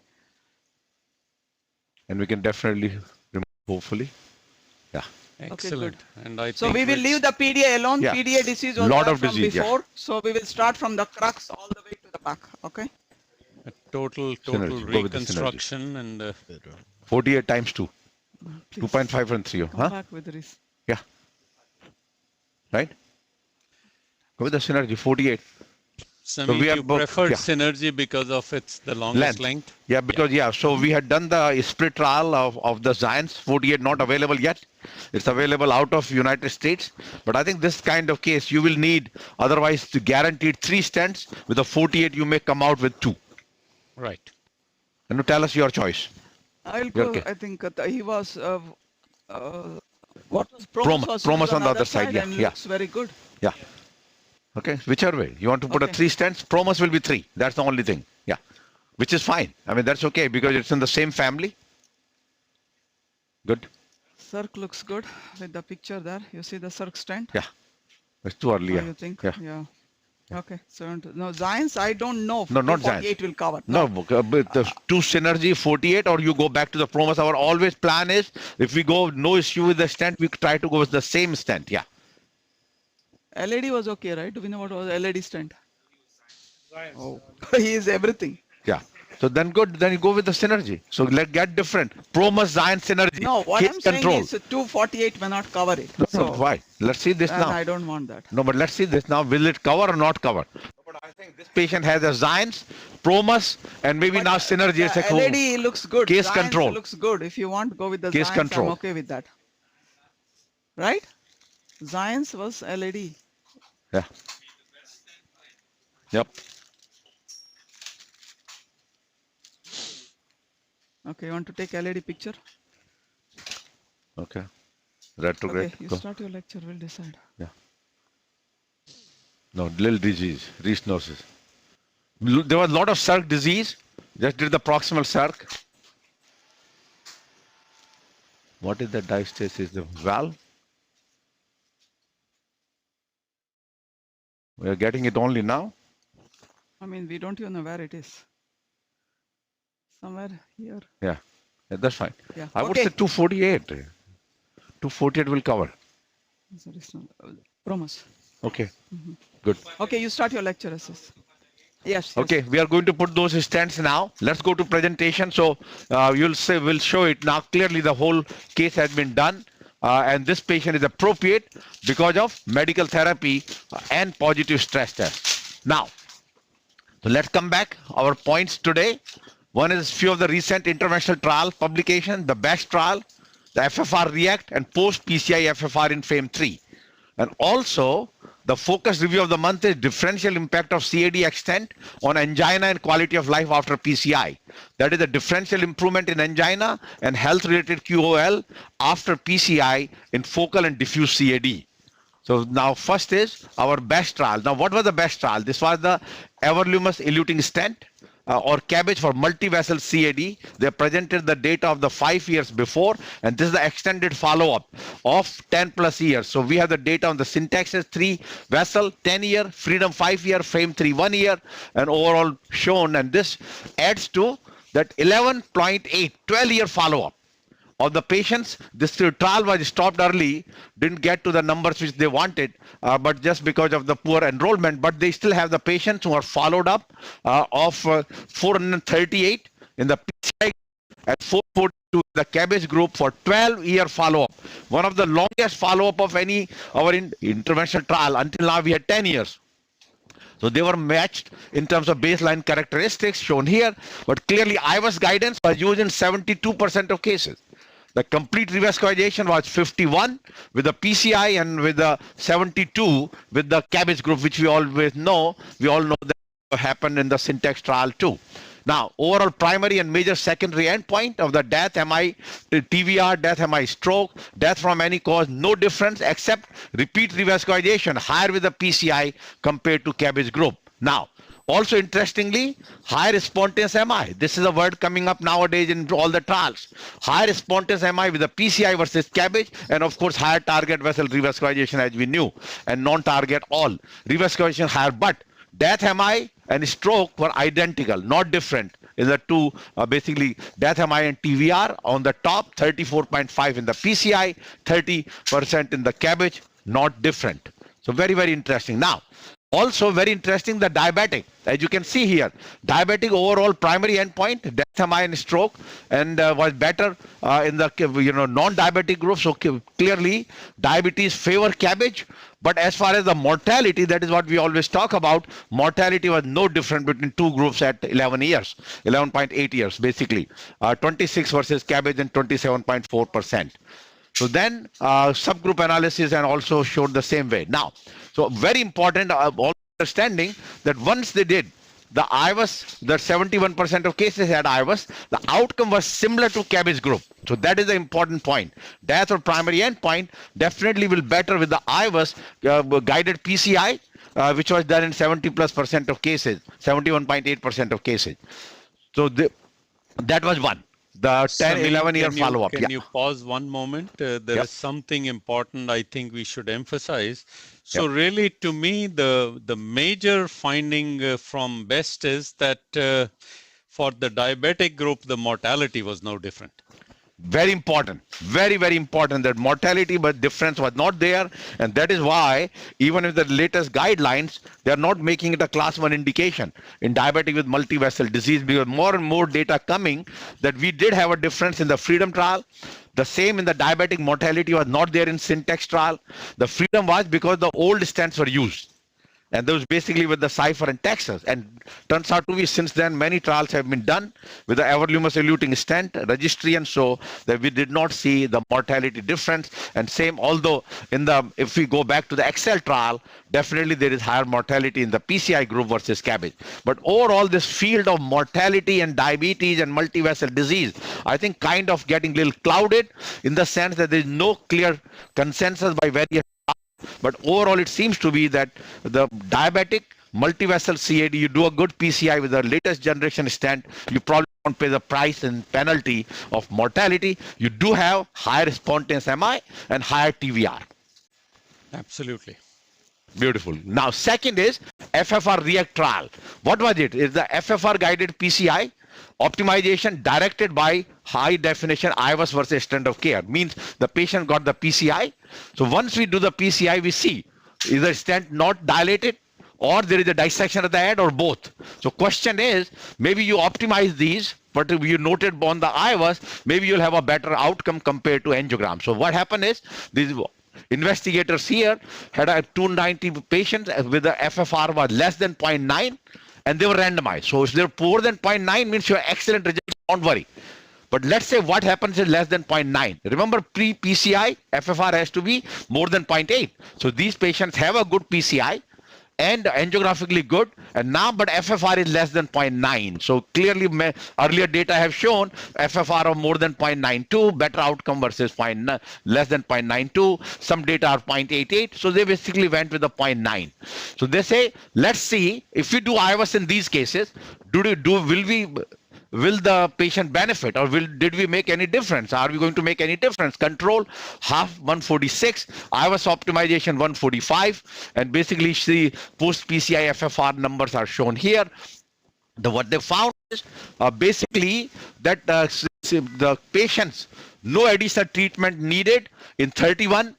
And we can definitely remove, hopefully. Yeah. Excellent. And I So think we will let's- leave the PDA alone. Yeah. PDA disease was Lot there of from disease, yeah. before. So we will start from the crux all the way to the back. Okay. a total Synergy. Go with the synergy. reconstruction and 48 times 2. Please 2.5 and 3. come Huh? back with this. Yeah. Right? Go with the synergy. 48. Sami, we are you both- preferred yeah. synergy because of its the longest length. Yeah, because so we had done the split trial of the Zions 48 not available yet. It's available out of United States. But I think this kind of case you will need otherwise to guaranteed 3 stents. With the 48 you may come out with 2. Right. And you tell us your choice. I'll go. Okay. I think he was. What was Promus was on the other side, yeah, and yeah. looks very good. Yeah. Okay, whichever way. You want to put a Okay. 3 stents, Promus will be 3. That's the only thing. Yeah. Which is fine. I mean, that's okay because it's in the same family. Good. Circ looks good with the picture there. You see the Circ stand? Yeah. It's too early. What Yeah. do you think? Yeah. Okay. So no Zions, I don't know. No, not 48 will cover. No, but the 2 synergy 48 or you go back to the Promus. Our always plan is if we go no issue with the stent, we try to go with the same stent. Yeah. LED was okay, right? Do we know what was LED stand? Oh, he is everything. Yeah. So then good. Then you go with the synergy. So let's get different. Promus, Zion, synergy. No, what Case I'm saying control. is 248 may not cover it. No, So why? Let's see this and now. I don't want that. No, but let's see this now. Will it cover or not cover? But I think this patient has a Zions, Promus, and maybe now synergy. It's a LED looks good. Case Zions control. looks good. If you want to go with the Case Zions, control. I'm okay with that. Right? Zions was LED. Yeah. Yep. Okay, you want to take LED picture? Okay. Retrograde. Okay, you Go. start your lecture. We'll decide. Yeah. No, little disease, restenosis. There was a lot of circ disease. Just did the proximal circ. What is the diastasis? The valve? We are getting it only now. I mean, we don't even know where it is. somewhere here. Yeah, that's fine. Yeah. I would say 248. 248 will cover. Sorry, Promus. Okay, good. Okay, you start your lecture, SS. Yes. Okay, we are going to put those stands now. Let's go to presentation. So you'll say, we'll show it now. Clearly, the whole case has been done. And this patient is appropriate because of medical therapy and positive stress test. Now, so let's come back. Our points today. One is few of the recent interventional trial publication, the BEST trial, the FFR React, and post PCI FFR in FAME 3. And also, the focus review of the month is differential impact of CAD extent on angina and quality of life after PCI. That is the differential improvement in angina and health-related QOL after PCI in focal and diffuse CAD. So now first is our BEST trial. Now what was the BEST trial? This was the everluminous eluting stent or cabbage for multi-vessel CAD. They presented the data of the 5 years before, and this is the extended follow-up of 10 plus years. So we have the data on the Syntaxis 3 vessel 10 year, Freedom 5 year, FAME 3 1 year, and overall shown. And this adds to that 11.8 12-year follow-up of the patients. This trial was stopped early, didn't get to the numbers which they wanted, but just because of the poor enrollment. But they still have the patients who are followed up of 438 in the PCI and 442 in the cabbage group for 12-year follow-up. One of the longest follow-up of any our interventional trial. Until now we had 10 years. So they were matched in terms of baseline characteristics shown here, but clearly IVUS guidance was used in 72% of cases. The complete revascularization was 51 with the PCI and with the 72 with the cabbage group, which we always know. We all know that happened in the Syntax trial too. Now, overall primary and major secondary endpoint of the death, MI, TVR, death, MI, stroke, death from any cause, no difference except repeat revascularization higher with the PCI compared to cabbage group. Now, also interestingly, higher spontaneous MI. This is a word coming up nowadays in all the trials. Higher spontaneous MI with the PCI versus cabbage, and of course higher target vessel revascularization as we knew, and non-target all. Revascularization higher, but death MI and stroke were identical, not different in the two, basically death MI and TVR on the top, 34.5 in the PCI, 30% in the cabbage, not different. So very, very interesting. Now, also very interesting, the diabetic. As you can see here, diabetic overall primary endpoint, death, MI and stroke, and was better in the non-diabetic group. So clearly diabetes favor cabbage. But as far as the mortality, that is what we always talk about, mortality was no different between two groups at 11 years, 11.8 years basically, 26 versus cabbage and 27.4%. So then subgroup analysis and also showed the same way. Now, so very important understanding that once they did the IVUS, the 71% of cases had IVUS, the outcome was similar to cabbage group. So that is the important point. Death or primary endpoint definitely will better with the IVUS guided PCI, which was done in 70+% of cases, 71.8% of cases. So that was one. The 10, 11-year follow-up. Can you pause one moment? There is something important I think we should emphasize. So really, to me, the major finding from BEST is that for the diabetic group, the mortality was no different. Very important, very, very important that mortality but difference was not there, and that is why even with the latest guidelines, they are not making it a class 1 indication in diabetic with multi-vessel disease, because more and more data coming that we did have a difference in the Freedom trial. The same in the diabetic mortality was not there in Syntax trial. The Freedom was because the old stents were used. And those basically with the Cypher and Texas. And turns out to be since then many trials have been done with the everluminous eluting stent registry, and so that we did not see the mortality difference. And same, although if we go back to the Excel trial, definitely there is higher mortality in the PCI group versus cabbage. But overall, this field of mortality and diabetes and multi-vessel disease, I think kind of getting a little clouded in the sense that there is no clear consensus by various. But overall, it seems to be that the diabetic multi-vessel CAD, you do a good PCI with the latest generation stent, you probably won't pay the price and penalty of mortality. You do have higher spontaneous MI and higher TVR. Absolutely. Beautiful. Now, second is FFR React trial. What was it? It's the FFR guided PCI optimization directed by high definition IVUS versus standard of care. Means the patient got the PCI. So once we do the PCI, we see is the stent not dilated, or there is a dissection at the head, or both. So question is, maybe you optimize these, but if you noted on the IVUS, maybe you'll have a better outcome compared to angiogram. So what happened is, these investigators here had a 290 patients with the FFR was less than 0.9, and they were randomized. So if they're more than 0.9 means you're excellent results, don't worry. But let's say what happens is less than 0.9. Remember, pre-PCI, FFR has to be more than 0.8. So these patients have a good PCI and angiographically good, and now but FFR is less than 0.9. So clearly earlier data have shown FFR of more than 0.92, better outcome versus less than 0.92. Some data are 0.88, so they basically went with the 0.9. So they say, let's see if we do IVUS in these cases, will the patient benefit, or did we make any difference? Are we going to make any difference? Control half 146, IVUS optimization 145, and basically the post PCI FFR numbers are shown here. What they found is basically that the patients, no additional treatment needed in 31.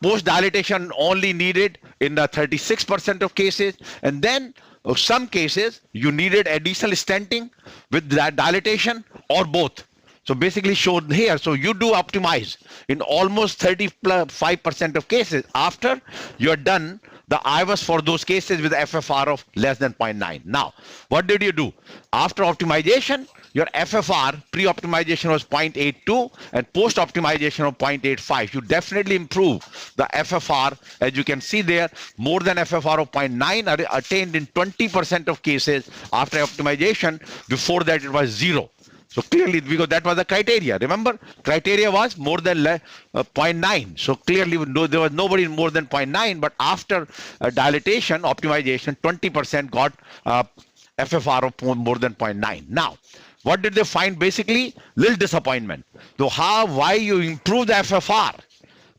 Post dilatation only needed in the 36% of cases, and then some cases you needed additional stenting with that dilatation, or both. So basically shown here. So you do optimize in almost 35% of cases after you're done the IVUS for those cases with FFR of less than 0.9. Now, what did you do? After optimization, your FFR pre-optimization was 0.82 and post-optimization of 0.85. You definitely improve the FFR, as you can see there, more than FFR of 0.9 are attained in 20% of cases after optimization. Before that, it was 0. So clearly, because that was the criteria. Remember, criteria was more than 0.9. So clearly, there was nobody more than 0.9. But after dilatation, optimization, 20% got FFR of more than 0.9. Now, what did they find? Basically, little disappointment. So why you improve the FFR?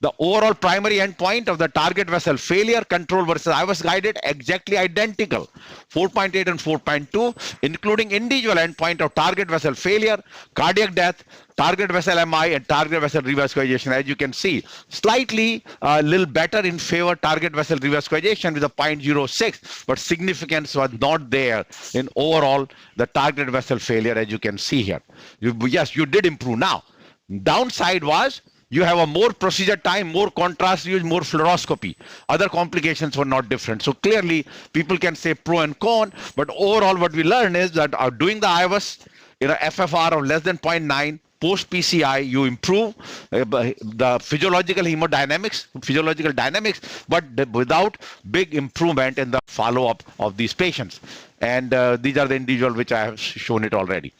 The overall primary endpoint of the target vessel failure control versus IVUS guided exactly identical, 4.8 and 4.2, including individual endpoint of target vessel failure, cardiac death, target vessel MI, and target vessel revascularization. As you can see, slightly a little better in favor target vessel revascularization with a 0.06, but significance was not there in overall the target vessel failure, as you can see here. Yes, you did improve. Now, downside was you have a more procedure time, more contrast use, more fluoroscopy. Other complications were not different. So clearly, people can say pro and con, but overall what we learn is that doing the IVUS in a FFR of less than 0.9, post PCI, you improve the physiological dynamics, but without big improvement in the follow-up of these patients. And these are the individual which I have shown it already.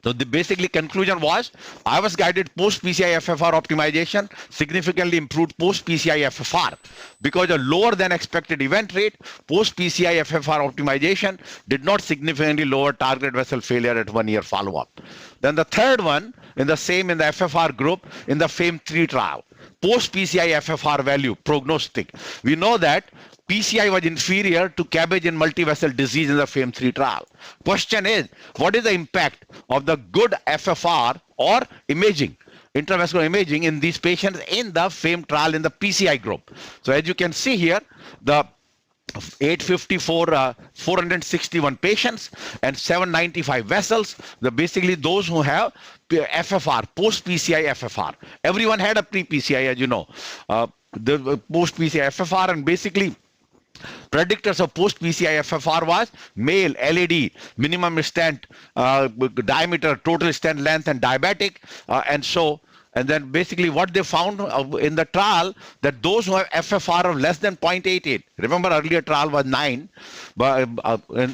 So the basically conclusion was IVUS guided post PCI FFR optimization significantly improved post PCI FFR because a lower than expected event rate. Post PCI FFR optimization did not significantly lower target vessel failure at 1 year follow up. Then the third one in the FFR group in the FAME3 trial, post PCI FFR value prognostic. We know that PCI was inferior to cabbage in multivessel disease in the FAME3 trial. Question is, what is the impact of the good FFR or imaging, intravascular imaging in these patients in the FAME trial in the PCI group? So as you can see here, the 854, 461 patients and 795 vessels. Basically those who have FFR, post PCI FFR. Everyone had a pre PCI, as you know, the post PCI FFR, and basically predictors of post PCI FFR was male, LAD, minimum stent diameter, total stent length, and diabetic, and then basically what they found in the trial, that those who have FFR of less than 0.88, remember earlier trial was 9 but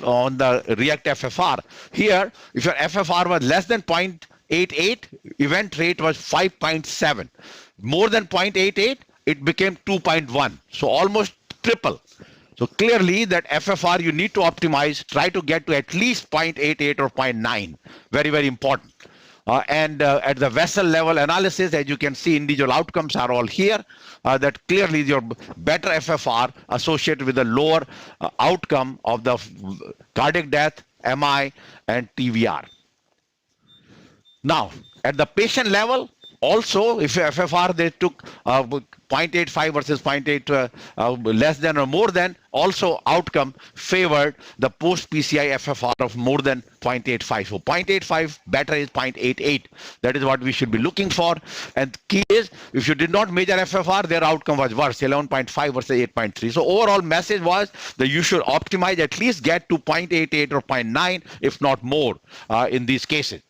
on the REACT FFR. Here, if your FFR was less than 0.88, event rate was 5.7. More than 0.88, it became 2.1. So almost triple. So clearly that FFR you need to optimize, try to get to at least 0.88 or 0.9. Very, very important. At the vessel level analysis, as you can see, individual outcomes are all here. That clearly your better FFR associated with the lower outcome of the cardiac death, MI, and TVR. Now, at the patient level, also, if FFR they took 0.85 versus 0.8 less than or more than, also outcome favored the post PCI FFR of more than 0.85. So 0.85 better is 0.88. That is what we should be looking for. And key is, if you did not measure FFR, their outcome was worse, 11.5 versus 8.3. So overall message was that you should optimize, at least get to 0.88 or 0.9, if not more, in these cases.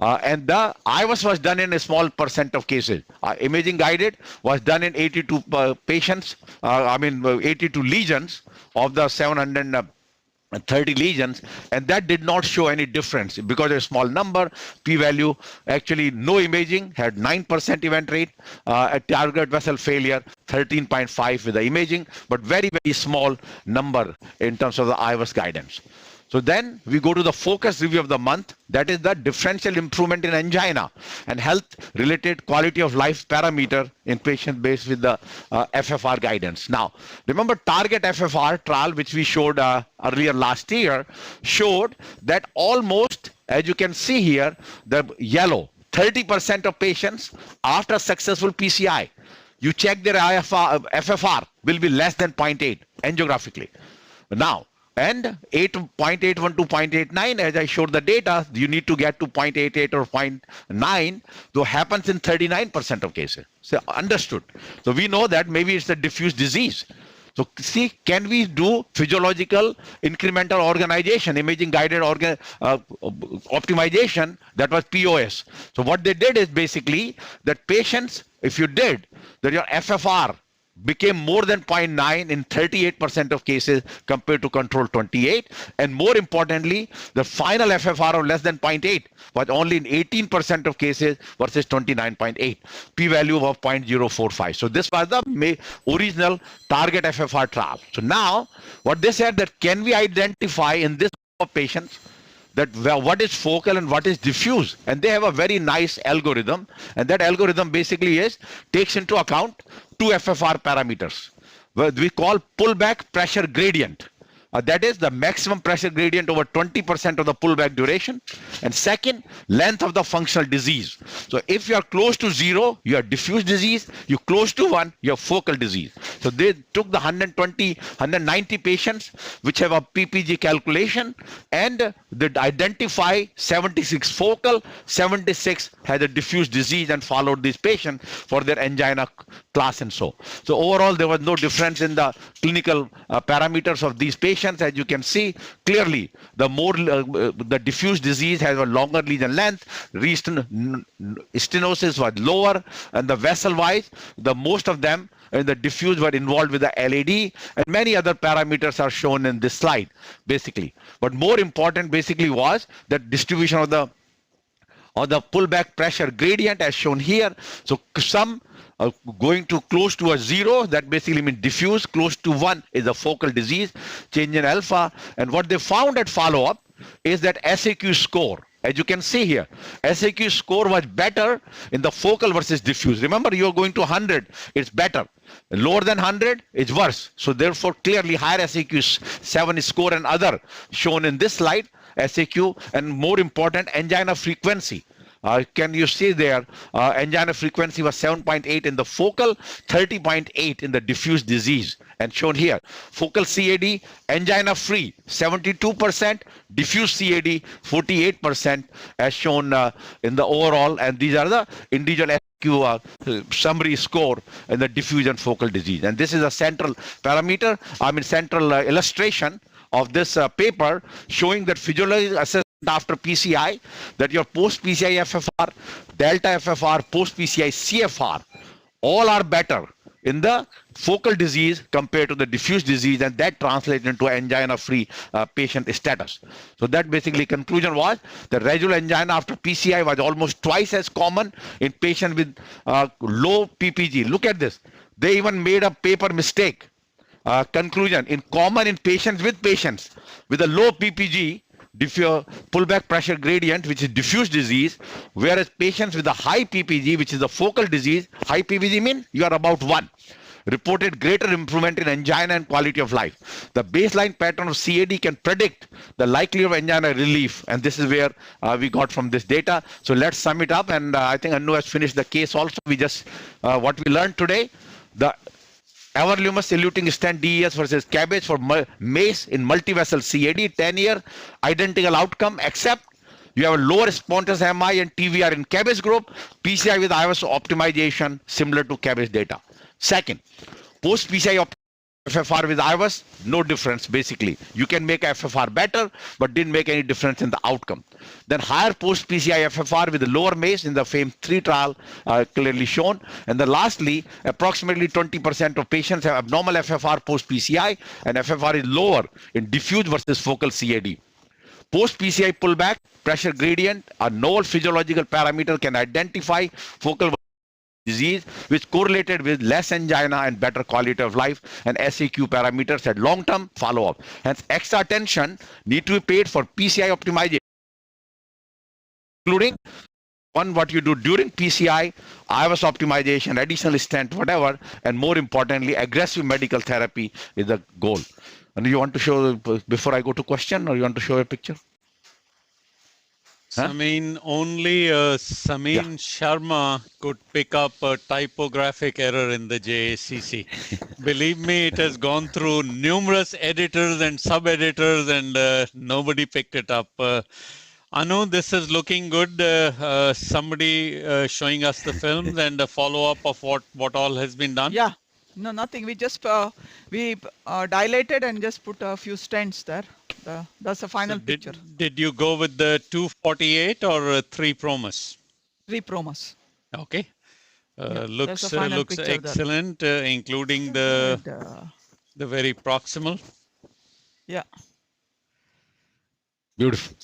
And the IVUS was done in a small percent of cases. Imaging guided was done in 82 patients, 82 lesions of the 730 lesions, and that did not show any difference because of a small number. P-value, actually no imaging, had 9% event rate, at target vessel failure, 13.5 with the imaging, but very, very small number in terms of the IVUS guidance. So then we go to the focus review of the month, that is the differential improvement in angina and health-related quality of life parameter in patient based with the FFR guidance. Now, remember target FFR trial, which we showed earlier last year, showed that almost, as you can see here, the yellow, 30% of patients after successful PCI, you check their FFR will be less than 0.8 angiographically. Now, and 0.81 to 0.89, as I showed the data, you need to get to 0.88 or 0.9, though happens in 39% of cases. So understood. So we know that maybe it's a diffuse disease. So see, can we do physiological incremental organization, imaging guided optimization? That was POS. So what they did is basically that patients, if you did, that your FFR became more than 0.9 in 38% of cases compared to control 28, and more importantly, the final FFR of less than 0.8 was only in 18% of cases versus 29.8, p-value of 0.045. So this was the original target FFR trial. So now what they said, that can we identify in this group of patients that what is focal and what is diffuse, and they have a very nice algorithm, and that algorithm basically takes into account two FFR parameters, what we call pullback pressure gradient. That is the maximum pressure gradient over 20% of the pullback duration, and second, length of the functional disease. So if you are close to 0, you have diffuse disease, you close to 1, you have focal disease. So they took the 190 patients which have a PPG calculation, and they identify 76 focal, 76 had a diffuse disease, and followed these patients for their angina class and so. So overall there was no difference in the clinical parameters of these patients. As you can see clearly, the more the diffuse disease has a longer lesion length, stenosis was lower, and the vessel wise, the most of them in the diffuse were involved with the LAD, and many other parameters are shown in this slide basically. But more important basically was the distribution of the pullback pressure gradient as shown here. So some going to close to a 0, that basically means diffuse, close to 1 is a focal disease, change in alpha. And what they found at follow-up is that SAQ score, as you can see here, SAQ score was better in the focal versus diffuse. Remember, you're going to 100, it's better. Lower than 100 is worse. So therefore, clearly higher SAQ7 score and other shown in this slide, SAQ, and more important, angina frequency. Can you see there, angina frequency was 7.8 in the focal, 30.8 in the diffuse disease, and shown here. Focal CAD, angina free, 72%, diffuse CAD, 48%, as shown in the overall, and these are the individual summary score in the diffuse and focal disease. And this is a central parameter, central illustration of this paper showing that physiological assessment after PCI, that your post PCI FFR, delta FFR, post PCI CFR, all are better in the focal disease compared to the diffuse disease, and that translates into angina free patient status. So that basically conclusion was the residual angina after PCI was almost twice as common in patients with low PPG. Look at this, they even made a paper mistake. Conclusion, in common in patients with a low PPG, pullback pressure gradient, which is diffuse disease, whereas patients with a high PPG, which is a focal disease, high PPG means you are about 1. reported greater improvement in angina and quality of life. The baseline pattern of CAD can predict the likelihood of angina relief, and this is where we got from this data. So let's sum it up, and I think Anu has finished the case also. We just, what we learned today, the everlumus eluting stent DES versus cabbage for MACE in multi-vessel CAD, 10-year, identical outcome, except you have a lower spontaneous MI and TVR in cabbage group, PCI with IOS optimization similar to cabbage data. Second, post PCI FFR with IOS, no difference basically. You can make FFR better, but didn't make any difference in the outcome. Then higher post PCI FFR with the lower MACE in the FAME3 trial clearly shown. And then lastly, approximately 20% of patients have abnormal FFR post PCI, and FFR is lower in diffuse versus focal CAD. Post PCI pullback, pressure gradient, a novel physiological parameter can identify focal disease, which correlated with less angina and better quality of life, and SAQ parameters at long-term follow-up. Hence, extra attention need to be paid for PCI optimization, including what you do during PCI, IOS optimization, additional stent, whatever, and more importantly, aggressive medical therapy is the goal. And you want to show, before I go to question, or you want to show a picture? Huh? I mean, only Samin Sharma could pick up a typographic error in the JACC. Believe me, it has gone through numerous editors and sub-editors, and nobody picked it up. Anu, this is looking good. Somebody showing us the films and a follow-up of what all has been done? Yeah, no, nothing. We just dilated and just put a few stents there. That's the final picture. Did you go with the 248 or 3 Promus? 3 Promus. Okay. Looks excellent, including the very proximal. Yeah. Beautiful.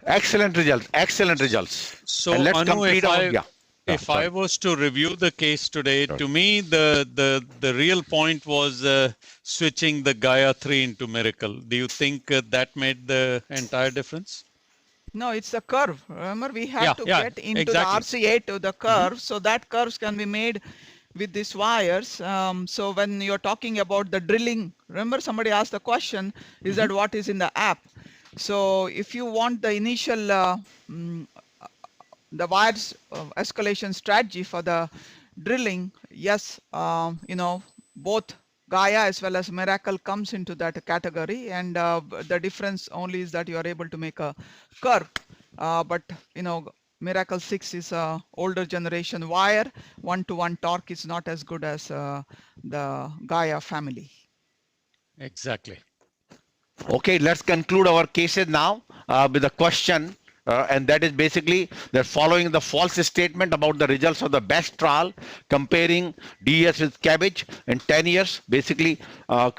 Excellent results. Excellent results. So let's Anu, complete if I was to review the case today, to me the real point was switching the Gaia 3 into Miracle. Do you think that made the entire difference? No, it's the curve. Remember, we have to get into the RCA to the curve, so that curves can be made with these wires. So when you're talking about the drilling, remember somebody asked the question, is that what is in the app? So if you want the initial the wires escalation strategy for the drilling, yes, both Gaia as well as Miracle comes into that category, and the difference only is that you are able to make a curve, but Miracle 6 is a older generation wire. 1-to-1 torque is not as good as the Gaia family. Exactly. Okay, let's conclude our cases now with a question. And that is basically that following the false statement about the results of the BEST trial, comparing DES with cabbage in 10 years, basically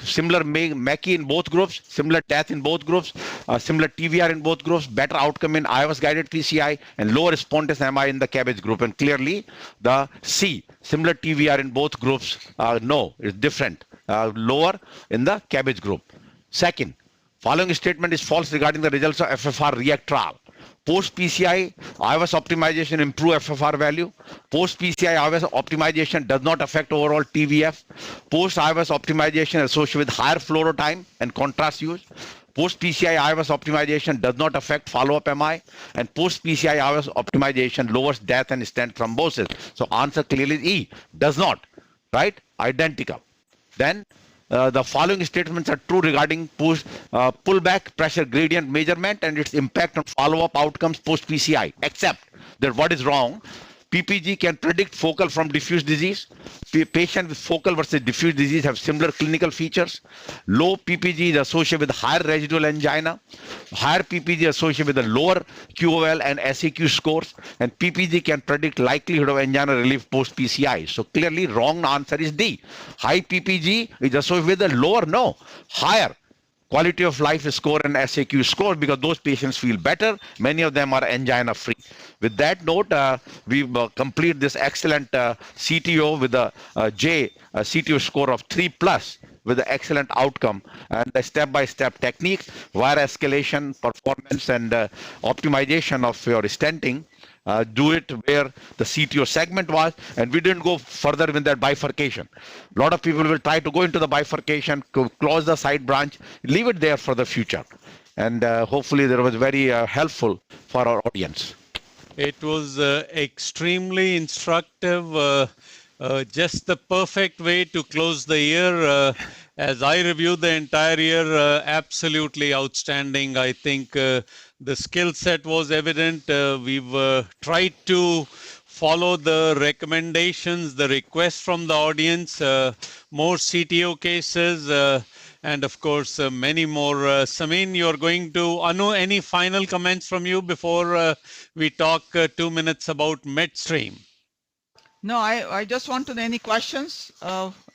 similar Mackie in both groups, similar death in both groups, similar TVR in both groups, better outcome in IOS guided PCI, and lower spontaneous MI in the cabbage group. And clearly the C, similar TVR in both groups, no, it's different, lower in the cabbage group. Second, following statement is false regarding the results of FFR REACT trial. Post PCI IOS optimization improve FFR value. Post PCI IOS optimization does not affect overall TVF. Post IOS optimization associated with higher fluoro time and contrast use. Post PCI IOS optimization does not affect follow-up MI, and post PCI IOS optimization lowers death and stent thrombosis. So answer clearly is E, does not, right? Identical. Then the following statements are true regarding pullback pressure gradient measurement and its impact on follow-up outcomes post PCI, except that what is wrong, PPG can predict focal from diffuse disease. Patients with focal versus diffuse disease have similar clinical features. Low PPG is associated with higher residual angina. Higher PPG associated with a lower QOL and SAQ scores. And PPG can predict likelihood of angina relief post PCI. So clearly wrong answer is D. High PPG is associated with a lower, no, higher quality of life score and SAQ score, because those patients feel better. Many of them are angina free. With that note, we complete this excellent CTO with a CTO score of 3+. with the excellent outcome and the step-by-step technique, wire escalation, performance, and optimization of your stenting. Do it where the CTO segment was, and we didn't go further with that bifurcation. A lot of people will try to go into the bifurcation, close the side branch, leave it there for the future. And hopefully that was very helpful for our audience. It was extremely instructive, just the perfect way to close the year. As I reviewed the entire year, absolutely outstanding. I think the skill set was evident. We've tried to follow the recommendations, the requests from the audience, more CTO cases, and of course, many more. Samin, you're going to, Anu, any final comments from you before we talk 2 minutes about MedStream? No, I just want to know any questions,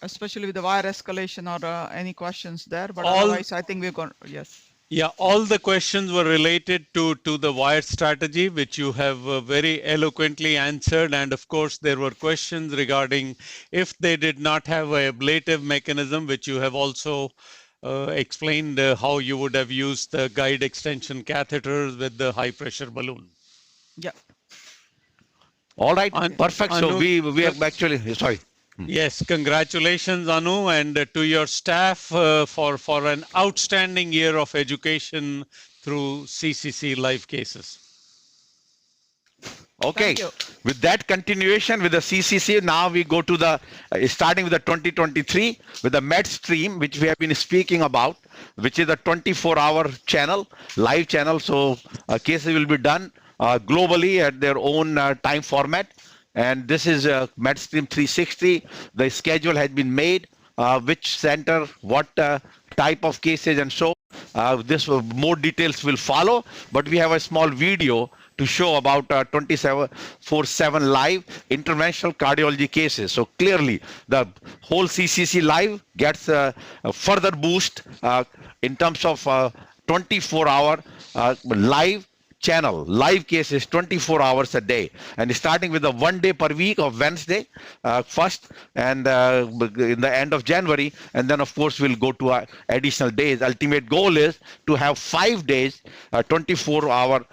especially with the wire escalation or any questions there. But otherwise, I think we're going, yes. Yeah, all the questions were related to the wire strategy, which you have very eloquently answered. And of course, there were questions regarding if they did not have a ablative mechanism, which you have also explained how you would have used the guide extension catheters with the high pressure balloon. Yeah. All right, perfect. Anu, so we have actually, sorry. Yes, congratulations, Anu, and to your staff for an outstanding year of education through CCC live cases. Okay, with that continuation with the CCC, now we go to the, starting with the 2023, with the MedStream, which we have been speaking about, which is a 24-hour channel, live channel. So cases will be done globally at their own time format. And this is MedStream 360. The schedule has been made, which center, what type of cases, and so more details will follow. But we have a small video to show about 24/7 live interventional cardiology cases. So clearly, the whole CCC live gets a further boost in terms of 24-hour live channel, live cases 24 hours a day, and starting with the 1 day per week of Wednesday first, and in the end of January, and then of course we'll go to additional days. Ultimate goal is to have 5 days 24-hour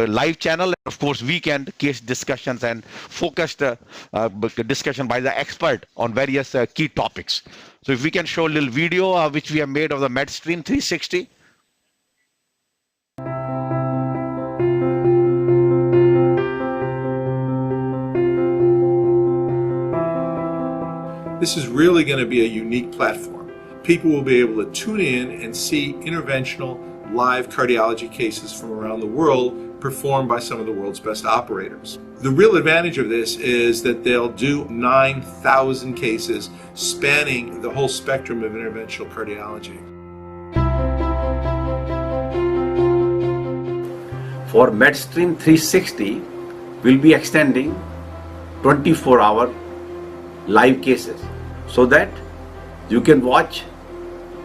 live channel, and of course weekend case discussions and focused discussion by the expert on various key topics. So if we can show a little video which we have made of the MedStream 360. This is really going to be a unique platform. People will be able to tune in and see interventional live cardiology cases from around the world performed by some of the world's best operators. The real advantage of this is that they'll do 9,000 cases spanning the whole spectrum of interventional cardiology. For MedStream 360, we'll be extending 24-hour live cases so that you can watch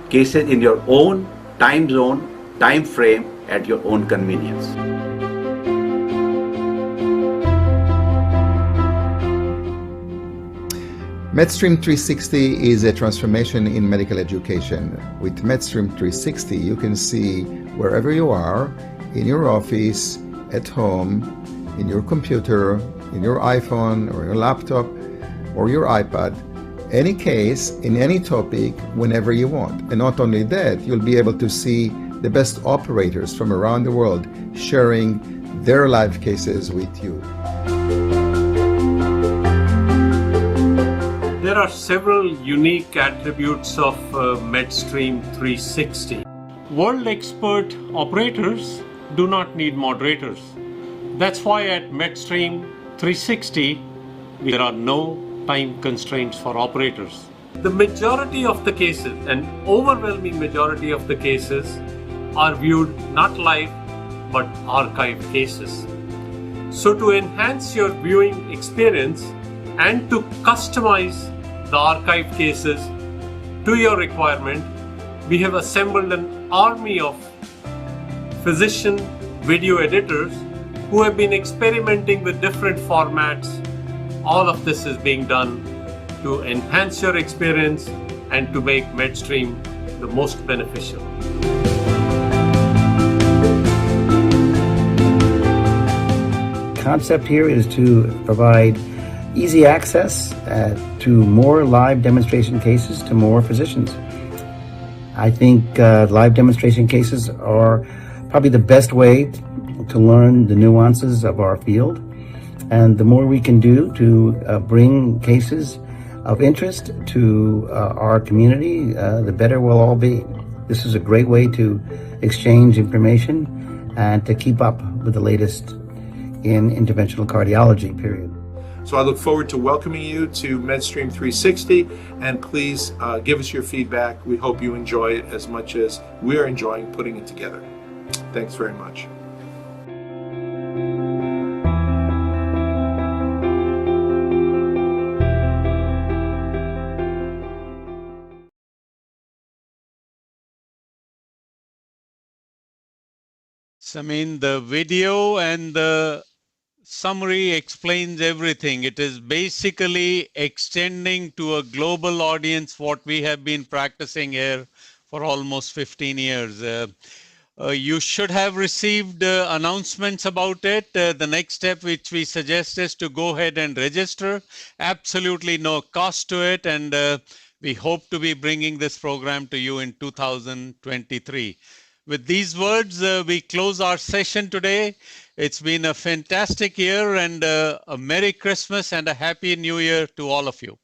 cases in your own time zone, time frame, at your own convenience. MedStream 360 is a transformation in medical education. With MedStream 360, you can see wherever you are, in your office, at home, in your computer, in your iPhone or your laptop or your iPad, any case in any topic whenever you want. And not only that, you'll be able to see the best operators from around the world sharing their live cases with you. There are several unique attributes of MedStream 360. World expert operators do not need moderators. That's why at MedStream 360, there are no time constraints for operators. The majority of the cases, an overwhelming majority of the cases, are viewed not live but archived cases. So to enhance your viewing experience and to customize the archived cases to your requirement, we have assembled an army of physician video editors who have been experimenting with different formats. All of this is being done to enhance your experience and to make MedStream the most beneficial. Concept here is to provide easy access to more live demonstration cases to more physicians. I think live demonstration cases are probably the best way to learn the nuances of our field. And the more we can do to bring cases of interest to our community, the better we'll all be. This is a great way to exchange information and to keep up with the latest in interventional cardiology, period. So I look forward to welcoming you to MedStream 360, and please give us your feedback. We hope you enjoy it as much as we are enjoying putting it together. Thanks very much. Samin, the video and the summary explains everything. It is basically extending to a global audience what we have been practicing here for almost 15 years. You should have received announcements about it. The next step which we suggest is to go ahead and register. Absolutely no cost to it, and we hope to be bringing this program to you in 2023. With these words, we close our session today. It's been a fantastic year, and a Merry Christmas and a Happy New Year to all of you.